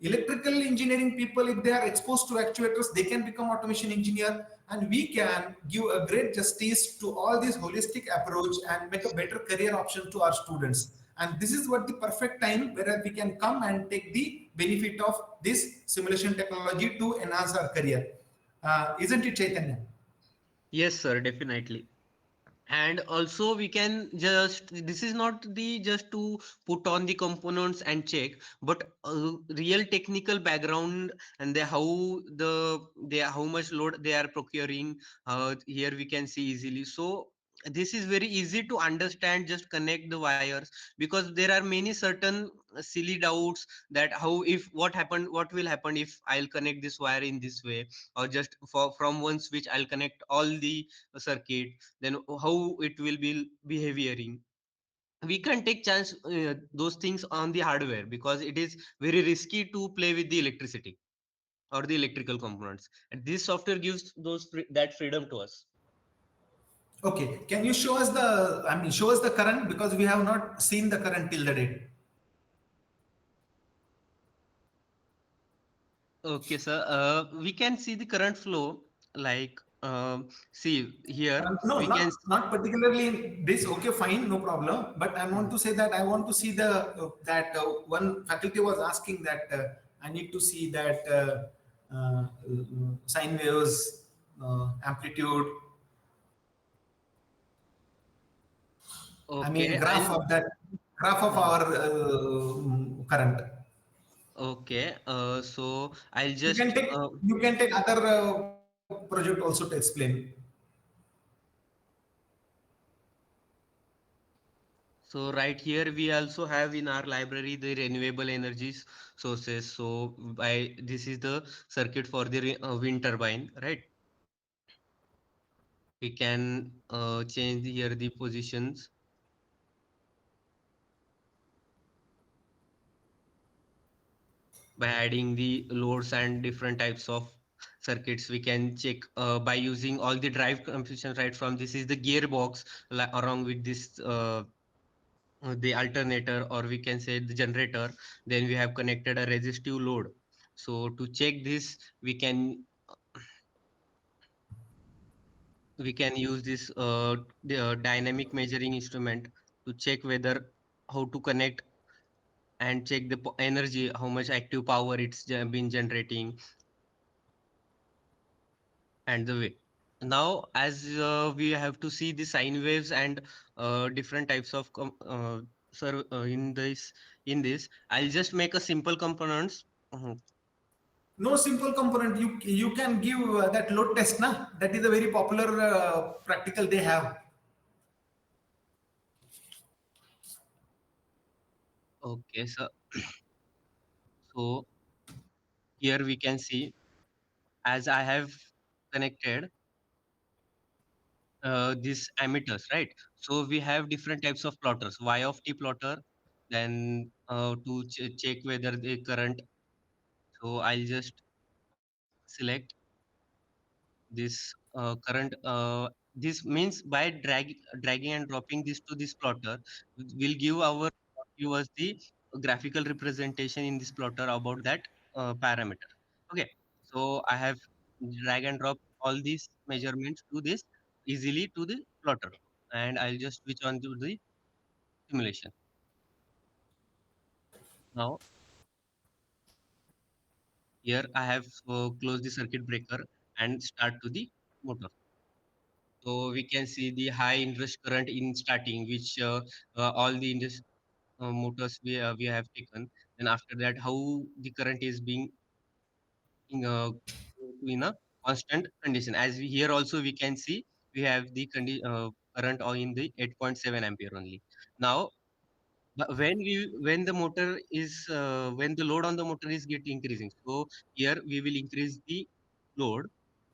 Electrical engineering people, if they are exposed to actuators, they can become automation engineer. And we can give a great justice to all this holistic approach and make a better career option to our students. And this is what the perfect time where we can come and take the benefit of this simulation technology to enhance our career. Isn't it, Chaitanya? Yes, sir, definitely. And also we can just, this is not the just to put on the components and check, but real technical background, and they how much load they are procuring, here we can see easily. So this is very easy to understand, just connect the wires, because there are many certain silly doubts that how, if what happened, what will happen if I'll connect this wire in this way, or just from one switch I'll connect all the circuit, then how it will be behaving. We can take chance those things on the hardware, because it is very risky to play with the electricity or the electrical components, and this software gives that freedom to us. Okay, can you show us show us the current, because we have not seen the current till the date. Okay, sir, we can see the current flow, like see here No, we can. not particularly in this. Okay, fine, no problem. But I want to say that I want to see the that one faculty was asking that I need to see that sine waves, amplitude. I mean, Okay, graph I'll. of that, graph of Hmm. our current. Okay, so I'll You can just take other project also to explain. So right here we also have in our library the renewable energies sources. So by this is the circuit for the wind turbine, right? We can change here the positions by adding the loads and different types of circuits. We can check by using all the drive confusion right from, this is the gearbox, along with this the alternator, or we can say the generator. Then we have connected a resistive load. So to check this, we can use this the dynamic measuring instrument to check whether how to connect, and check the energy, how much active power it's been generating, and the way. Now as we have to see the sine waves and different types of in this I'll just make a simple components. Mhm. No simple component. You can give that load test, na? That is a very popular practical they have. Okay, so here we can see, as I have connected these emitters, right? So we have different types of plotters, y of t plotter, then to check whether the current. So I'll just select this current This means by dragging and dropping this to this plotter, will give our viewers the graphical representation in this plotter about that parameter. Okay, so I have drag and drop all these measurements to this easily to the plotter, and I'll just switch on to the simulation. Now here I have closed the circuit breaker and start to the motor. So we can see the high inrush current in starting, which all the motors we have taken. Then after that, how the current is being in, uh, in a constant condition. As we here also we can see we have the current in the 8.7 ampere only. Now, when the motor is when the load on the motor is get increasing, so here we will increase the load,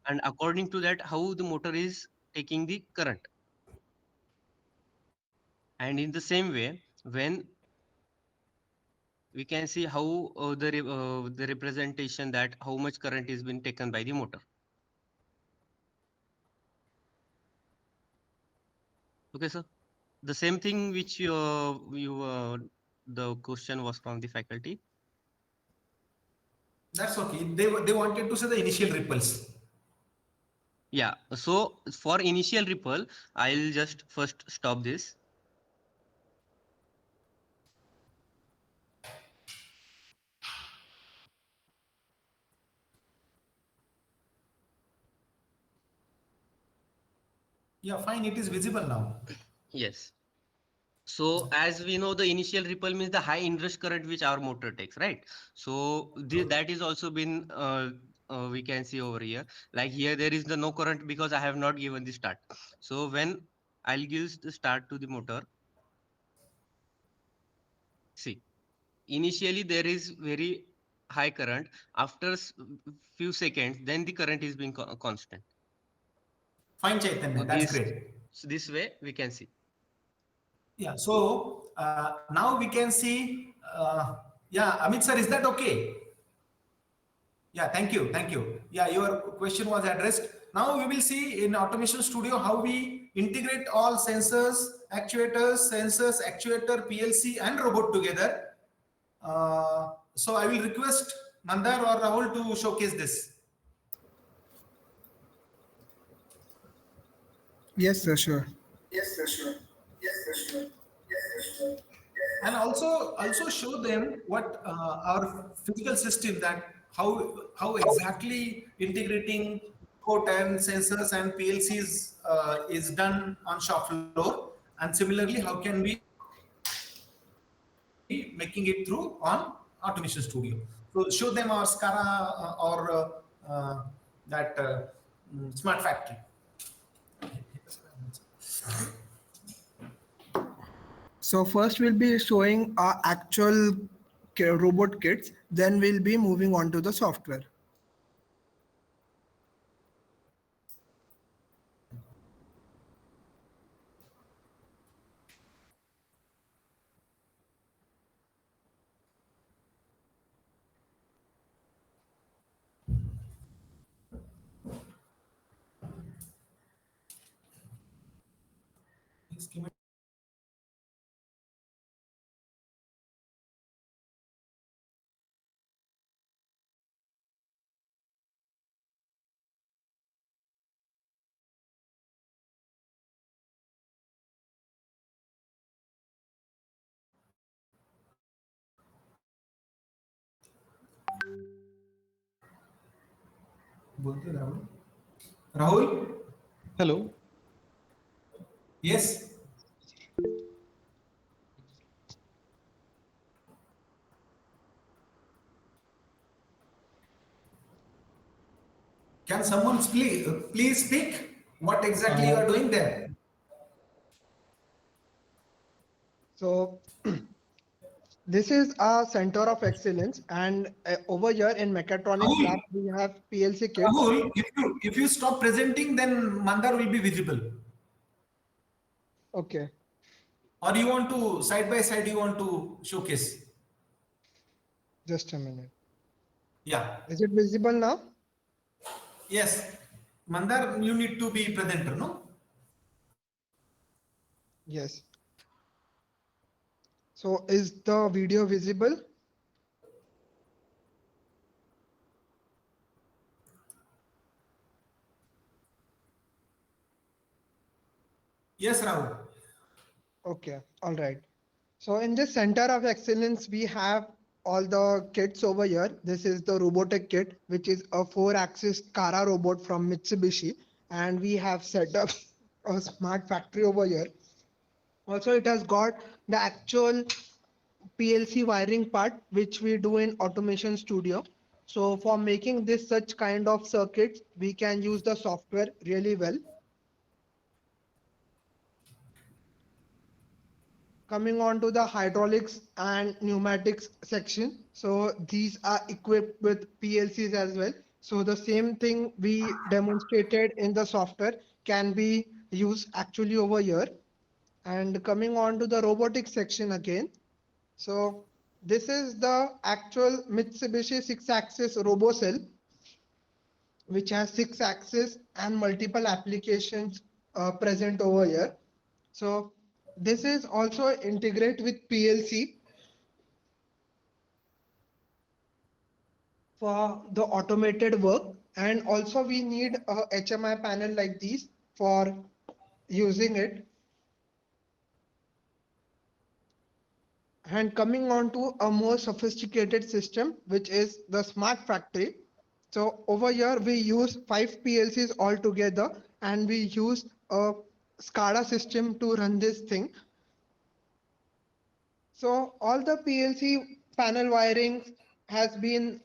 and according to that, how the motor is taking the current. And in the same way, when we can see how the representation that how much current is being taken by the motor. Okay, sir. The same thing which you the question was from the faculty. That's okay. They wanted to say the initial ripples. Yeah. So for initial ripple, I'll just first stop this. Yeah, fine. It is visible now. Yes. So as we know, the initial ripple means the high inrush current which our motor takes, right? So that is also been we can see over here. Like here, there is the no current because I have not given the start. So when I'll give the start to the motor, see, initially there is very high current. After few seconds, then the current is being constant. Fine, Chaitanya. So That's great. this way we can see. Yeah. So now we can see. Yeah, Amit sir, is that okay? Yeah. Thank you. Thank you. Yeah, your question was addressed. Now we will see in Automation Studio how we integrate all sensors, actuator, PLC, and robot together. So I will request Mandar or Rahul to showcase this. Yes, sir, sure. And also show them what our physical system, that how exactly integrating code and sensors and PLCs is done on shop floor, and similarly how can we making it through on Automation Studio. So show them our SCARA that smart factory. So first we'll be showing our actual robot kits, then we'll be moving on to the software. बोलते Rahul. Rahul? Hello. Yes. Can someone please speak what exactly you Uh, are doing there? So this is our center of excellence, and over here in Mechatronics Rahul, lab we have PLC kits. Rahul, if you stop presenting, then Mandar will be visible. Okay, Or you want to side by side, you want to showcase. just a minute. Yeah. Is it visible now? Yes. Mandar, you need to be presenter, no? Yes. So is the video visible? Yes, Rahul. Okay, all right. So in this center of excellence, we have all the kits over here. This is the Robotic kit, which is a 4-axis Kara robot from Mitsubishi. And we have set up a smart factory over here. Also, it has got the actual PLC wiring part, which we do in Automation Studio. So for making this such kind of circuits, we can use the software really well. Coming on to the hydraulics and pneumatics section. So these are equipped with PLCs as well. So the same thing we demonstrated in the software can be used actually over here. And coming on to the robotics section again. So this is the actual Mitsubishi 6-axis RoboCell, which has 6 axes and multiple applications present over here. So this is also integrate with PLC for the automated work, and also we need a HMI panel like these for using it. And coming on to a more sophisticated system, which is the smart factory. So over here we use 5 PLCs altogether, and we use a SCADA system to run this thing. So all the PLC panel wiring has been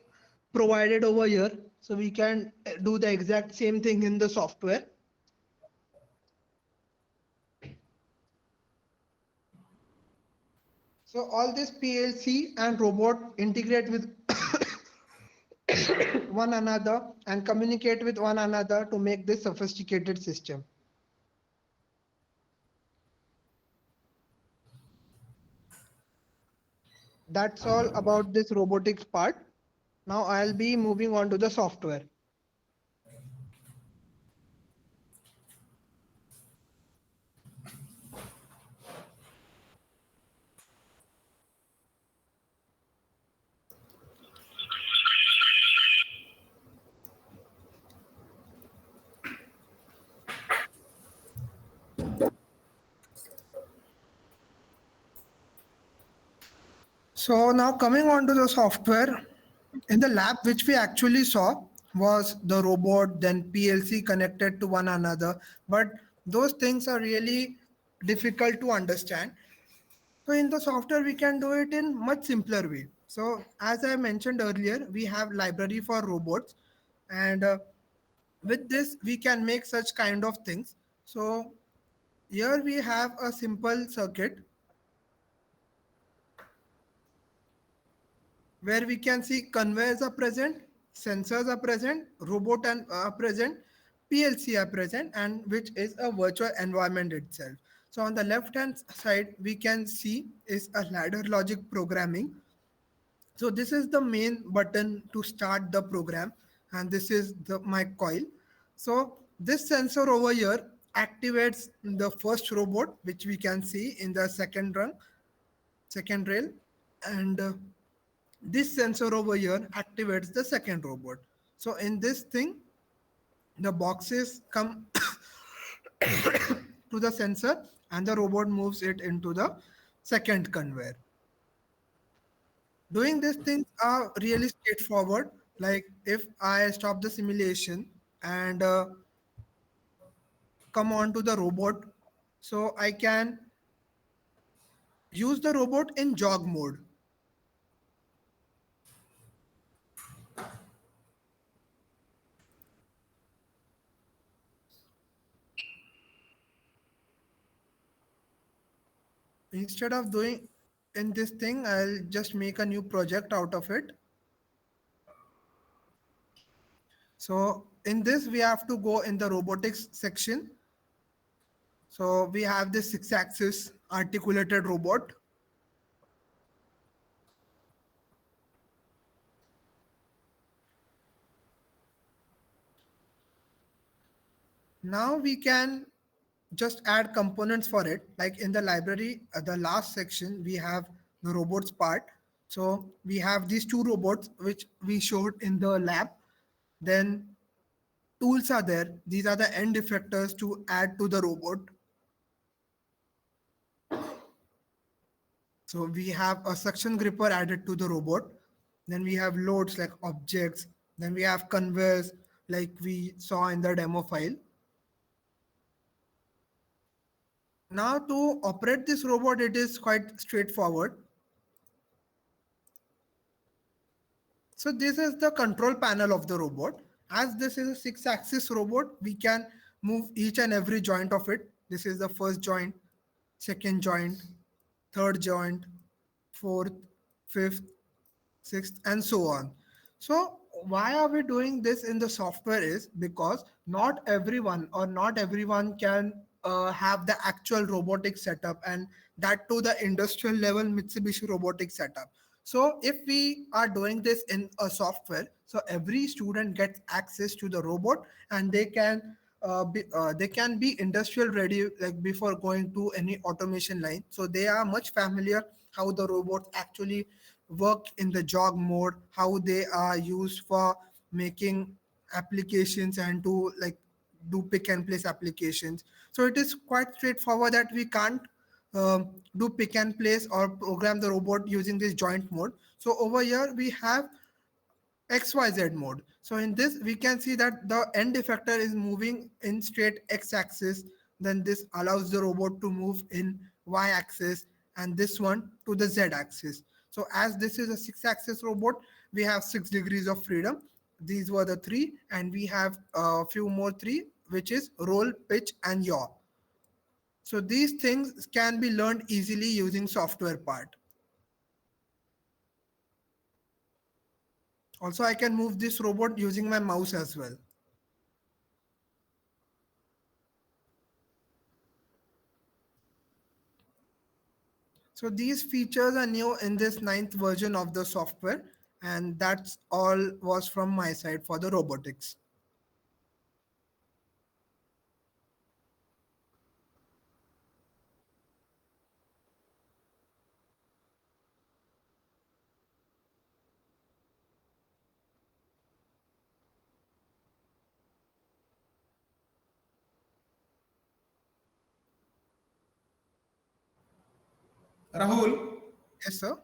provided over here. So we can do the exact same thing in the software. So all this PLC and robot integrate with one another and communicate with one another to make this sophisticated system. That's all about this robotics part. Now I'll be moving on to the software. So now coming on to the software, in the lab which we actually saw was the robot, then PLC connected to one another, but those things are really difficult to understand. So in the software, we can do it in much simpler way. So as I mentioned earlier, we have library for robots, and with this we can make such kind of things. So here we have a simple circuit where we can see conveyors are present, sensors are present, robot and are present, PLC are present, and which is a virtual environment itself. So on the left hand side, we can see is a ladder logic programming. So this is the main button to start the program, and this is the my coil. So this sensor over here activates the first robot, which we can see in the second rung, second rail, and this sensor over here activates the second robot. So in this thing, the boxes come to the sensor, and the robot moves it into the second conveyor. Doing these things are really straightforward. Like if I stop the simulation and come on to the robot, so I can use the robot in jog mode. Instead of doing in this thing, I'll just make a new project out of it. So in this, we have to go in the robotics section. So we have this 6-axis articulated robot. Now we can just add components for it. Like in the library, the last section, we have the robots part. So we have these two robots which we showed in the lab. Then tools are there. These are the end effectors to add to the robot. So we have a suction gripper added to the robot. Then we have loads like objects. Then we have conveyors like we saw in the demo file. Now to operate this robot, it is quite straightforward. So this is the control panel of the robot. As this is a 6-axis robot, we can move each and every joint of it. This is the first joint, second joint, third joint, fourth, fifth, sixth, and so on. So why are we doing this in the software is because not everyone or not everyone can have the actual robotic setup, and that to the industrial level Mitsubishi robotic setup. So if we are doing this in a software, so every student gets access to the robot, and they can be industrial ready like before going to any automation line. So they are much familiar how the robots actually work in the jog mode, how they are used for making applications and to like do pick and place applications. So it is quite straightforward that we can't do pick and place or program the robot using this joint mode. So over here we have XYZ mode. So in this, we can see that the end effector is moving in straight X axis. Then this allows the robot to move in Y axis, and this one to the Z axis. So as this is a 6-axis robot, we have 6 degrees of freedom. These were the three, and we have a few more three, which is roll, pitch, and yaw. So these things can be learned easily using software part. Also, I can move this robot using my mouse as well. So these features are new in this 9th version of the software, and that's all was from my side for the robotics. Rahul, Yes, sir.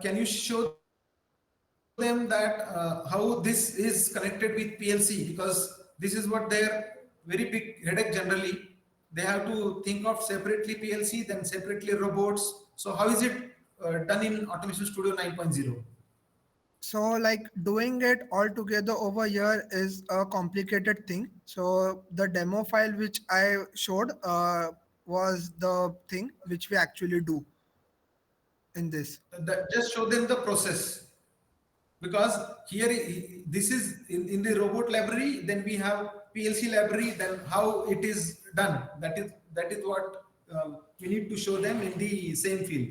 can you show them that how this is connected with PLC? Because this is what their very big headache generally. They have to think of separately PLC, then separately robots. So how is it done in Automation Studio 9.0? So like doing it all together over here is a complicated thing. So the demo file which I showed was the thing which we actually do in this. Just show them the process. Because here this is in the robot library, then we have PLC library, then how it is done. That is what we need to show them in the same field.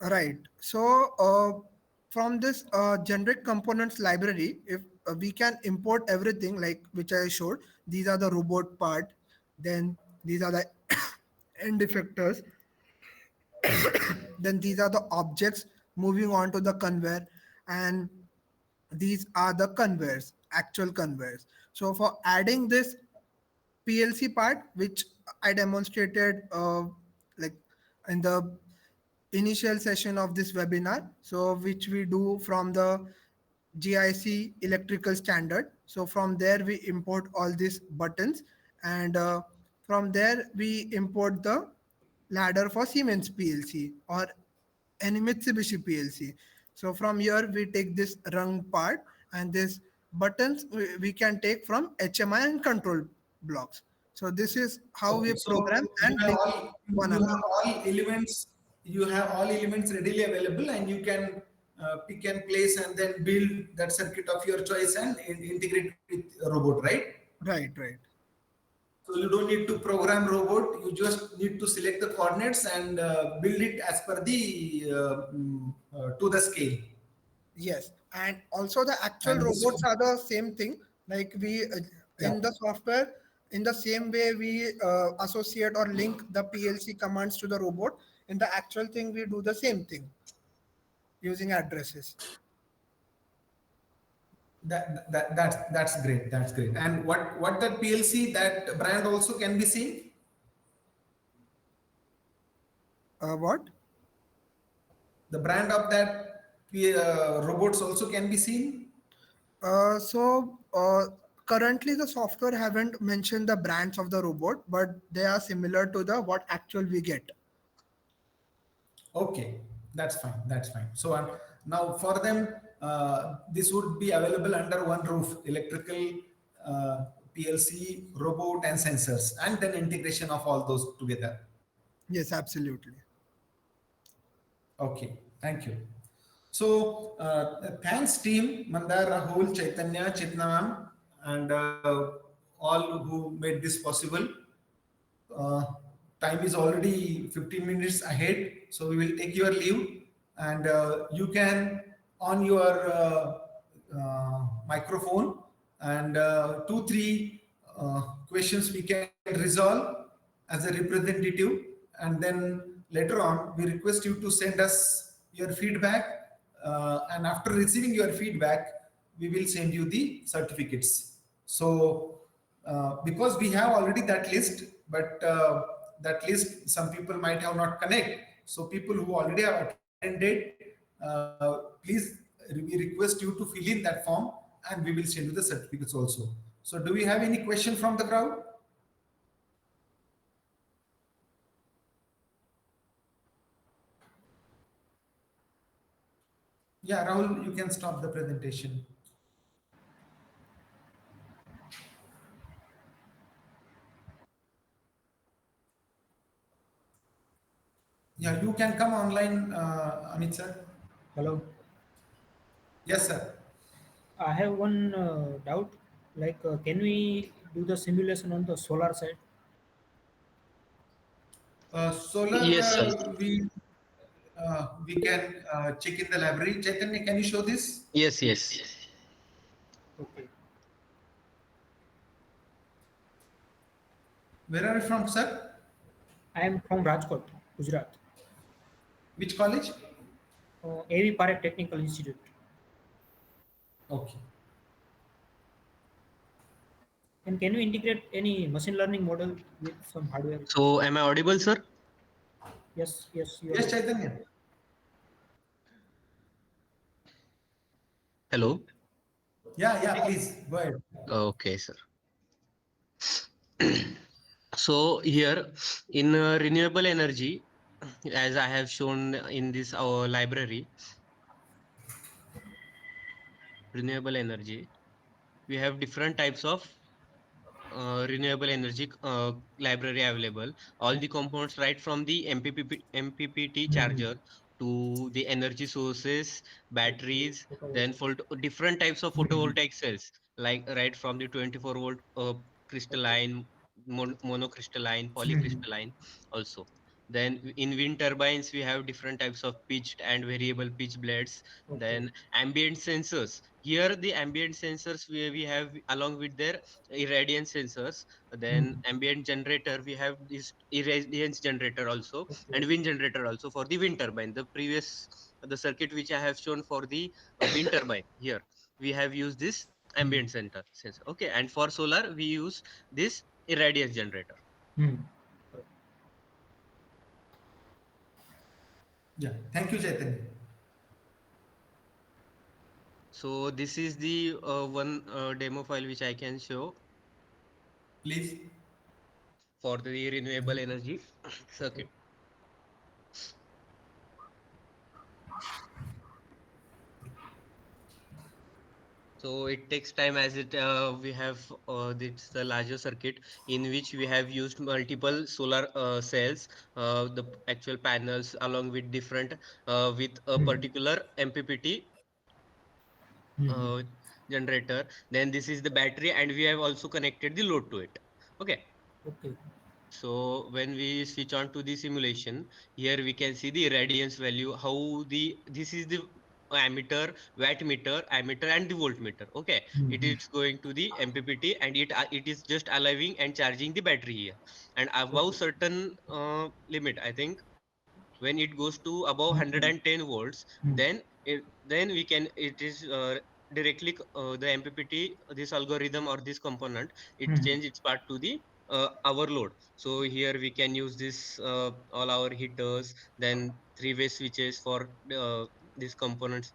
Right. So from this generic components library, if we can import everything like which I showed, these are the robot part, then these are the end effectors, then these are the objects moving on to the conveyor, and these are the conveyors, actual conveyors. So for adding this PLC part, which I demonstrated like in the initial session of this webinar, so which we do from the GIC electrical standard. So from there we import all these buttons, and from there we import the ladder for Siemens PLC or any Mitsubishi PLC. So from here we take this rung part, and this buttons we can take from HMI and control blocks. So this is how we Okay, so program and link one you another. have all elements, you have all elements readily available, and you can pick and place and then build that circuit of your choice and integrate with a robot, right? Right, right. So you don't need to program robot. You just need to select the coordinates and build it as per the to the scale. Yes, and also the actual And this, robots are the same thing. Like we yeah. in the software, in the same way we associate or link the PLC commands to the robot. In the actual thing, we do the same thing using addresses. That's great. That's great. And what that PLC, that brand also can be seen? What? The brand of that robots also can be seen? Currently the software haven't mentioned the brands of the robot, but they are similar to the what actual we get. Okay, that's fine. That's fine. So now for them, this would be available under one roof: electrical, PLC, robot, and sensors, and then integration of all those together. Yes, absolutely. Okay, thank you. So thanks team Mandar, Rahul, Chaitanya, Chitnam, and all who made this possible. Uh, Time is already 15 minutes ahead, so we will take your leave, and you can on your microphone, and two, three questions we can resolve as a representative, and then later on we request you to send us your feedback, and after receiving your feedback, we will send you the certificates. So because we have already that list, but that list some people might have not connect. So people who already have attended, please, we request you to fill in that form, and we will send you the certificates also. So do we have any question from the crowd? Yeah, Rahul, you can stop the presentation. Yeah, you can come online, Amit sir. Hello. Yes, sir. I have one doubt. Can we do the simulation on the solar side? Solar, Yes, sir. we can check in the library. Chaitanya, can you show this? Yes, yes. Okay. Where are you from, sir? I am from Rajkot, Gujarat. Which college? AV Parekh Technical Institute. Okay. And can you integrate any machine learning model with some hardware? So am I audible, sir? Yes, yes, you Yes, are. Chaitanya. Hello. Yeah, please go ahead. Okay, sir. So here in renewable energy, as I have shown in this our library, renewable energy, we have different types of renewable energy library available. All the components right from the MPPT Hmm. charger to the energy sources, batteries, then Photovoltaic. for different types of Hmm. photovoltaic cells, like right from the 24-volt Okay. crystalline, monocrystalline, Hmm. polycrystalline also. Then in wind turbines, we have different types of pitched and variable pitch blades. Okay. Then ambient sensors. Here the ambient sensors we have along with their irradiance sensors, then Hmm. ambient generator, we have this irradiance generator also, Okay. and wind generator also for the wind turbine. The circuit which I have shown for the wind turbine, here we have used this Hmm. ambient sensor. Okay, and for solar we use this irradiance generator. Hmm. Yeah, thank you, Chaitanya. So this is the one demo file which I can show Please. for the renewable energy circuit. So it takes time, as it we have it's the larger circuit in which we have used multiple solar cells, the actual panels along with different with a Hmm. particular MPPT Hmm. uh, generator. Then this is the battery, and we have also connected the load to it. Okay. Okay. So when we switch on to the simulation, here we can see the irradiance value. How the this is the ammeter, watt meter, ammeter, and the voltmeter. Okay, it is going to the MPPT, and it is just allowing and charging the battery here. And above certain limit, I think when it goes to above 110 volts, then we can it is directly the MPPT, this algorithm or this component, it change its part to the our load. So here we can use this all our heaters, then three-way switches for these components.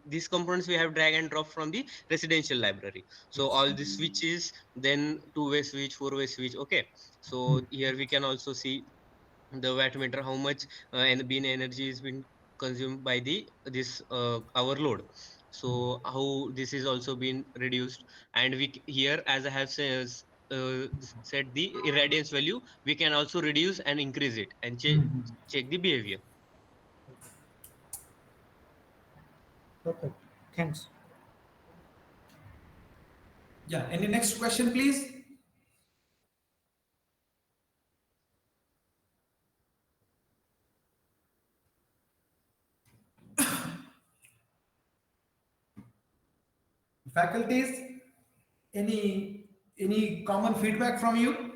These components we have drag and drop from the residential library. So all the switches, then two-way switch, four-way switch. Okay, so here we can also see the watt meter, how much and bean energy is been consumed by the this our load. So how this is also been reduced, and here, as I have said the irradiance value, we can also reduce and increase it and check the behavior. Perfect. Thanks. Yeah. Any next question, please? Faculties, any common feedback from you?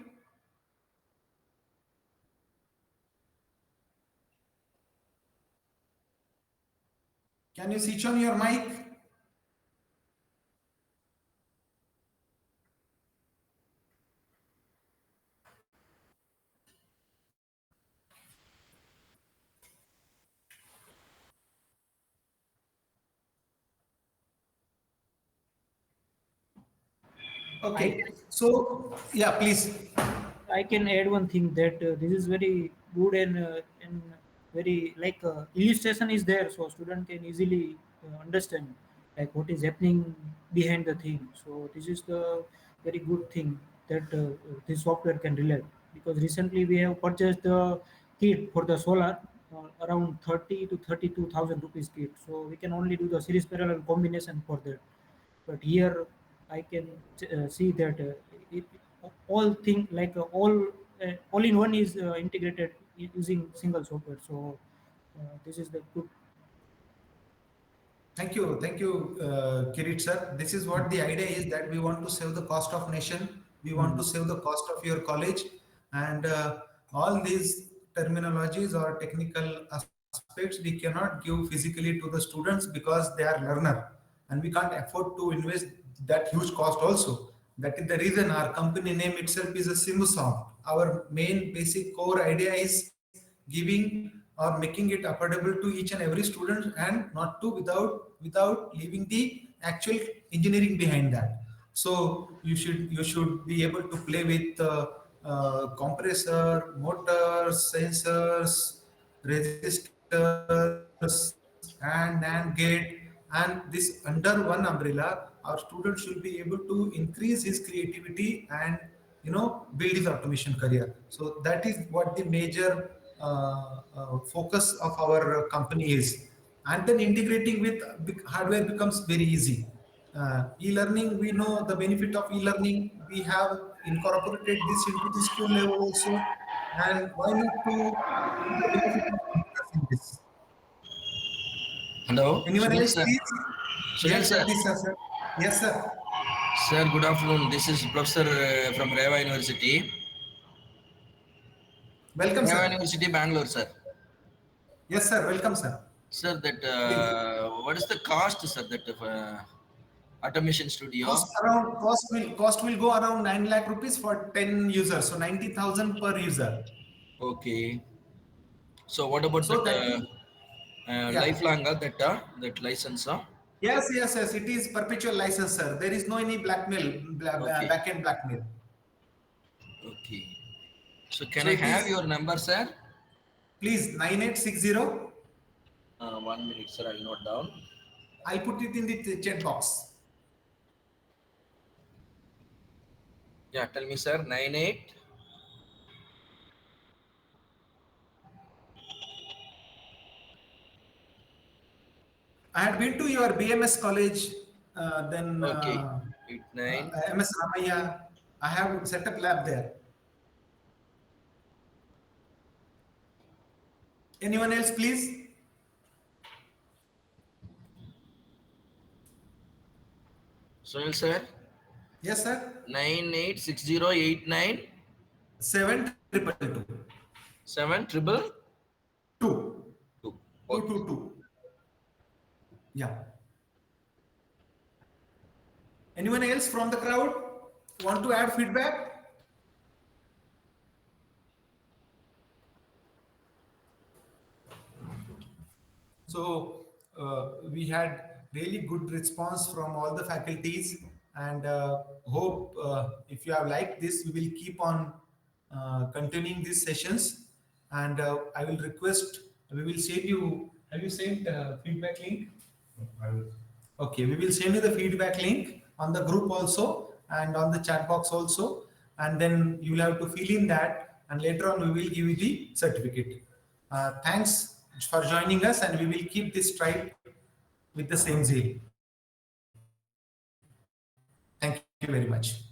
Can you switch on your mic? I Okay. can So yeah, please. I can add one thing that this is very good and very like illustration is there, so student can easily understand like what is happening behind the thing. So this is the very good thing that this software can relate, because recently we have purchased the kit for the solar around 30 to 32,000 rupees kit. So we can only do the series parallel combination for that. But here I can see that it, all thing like all in one is integrated using single software. So this is the good. Thank you, Kirit sir. This is what the idea is, that we want to save the cost of nation. We want to save the cost of your college, and all these terminologies or technical aspects we cannot give physically to the students because they are learner, and we can't afford to invest that huge cost also. That is the reason our company name itself is a Simusoft. Our main basic core idea is giving or making it affordable to each and every student, and not to without leaving the actual engineering behind that. So you should be able to play with compressor, motors, sensors, resistors, and NAND gate, and this under one umbrella. Our student should be able to increase his creativity and build his automation career. So that is what the major focus of our company is. And then integrating with hardware becomes very easy. E-learning, we know the benefit of e-learning. We have incorporated this into the school level also. And why not to see the benefit of computers in this? Hello, Anyone Sunil else, sir. please? Sunil Yes, sir. Jagdish sir. Yes, sir. Sir, good afternoon. This is Professor from Reva University. Welcome, Reva sir. University, Bangalore, sir. Yes, sir. Welcome, sir. Sir, that Please. what is the cost, sir, that of automation studio? Cost will go around 9 lakh rupees for 10 users, so 90,000 per user. Okay. So what about So that that is, yeah. lifelong that license? Yes. It is perpetual license, sir. There is no any blackmail, Okay. back-end blackmail. Okay. So can So I it have is, your number, sir? please, 9860. 1 minute, sir. I'll note down. I'll put it in the chat box. Yeah, tell me, sir. 98. I had been to your BMS college, then Okay. 89. MS Ramaya. I have set up lab there. Anyone else, please? Sunil sir, Yes, sir. 986089 722 722. 222. Yeah. Anyone else from the crowd want to add feedback? So we had really good response from all the faculties, and hope if you have liked this, we will keep on continuing these sessions. And I will request, we will send you, have you sent feedback link? Okay, we will send you the feedback link on the group also and on the chat box also. And then you will have to fill in that, and later on we will give you the certificate. Thanks for joining us, and we will keep this strive with the same zeal. Thank you very much.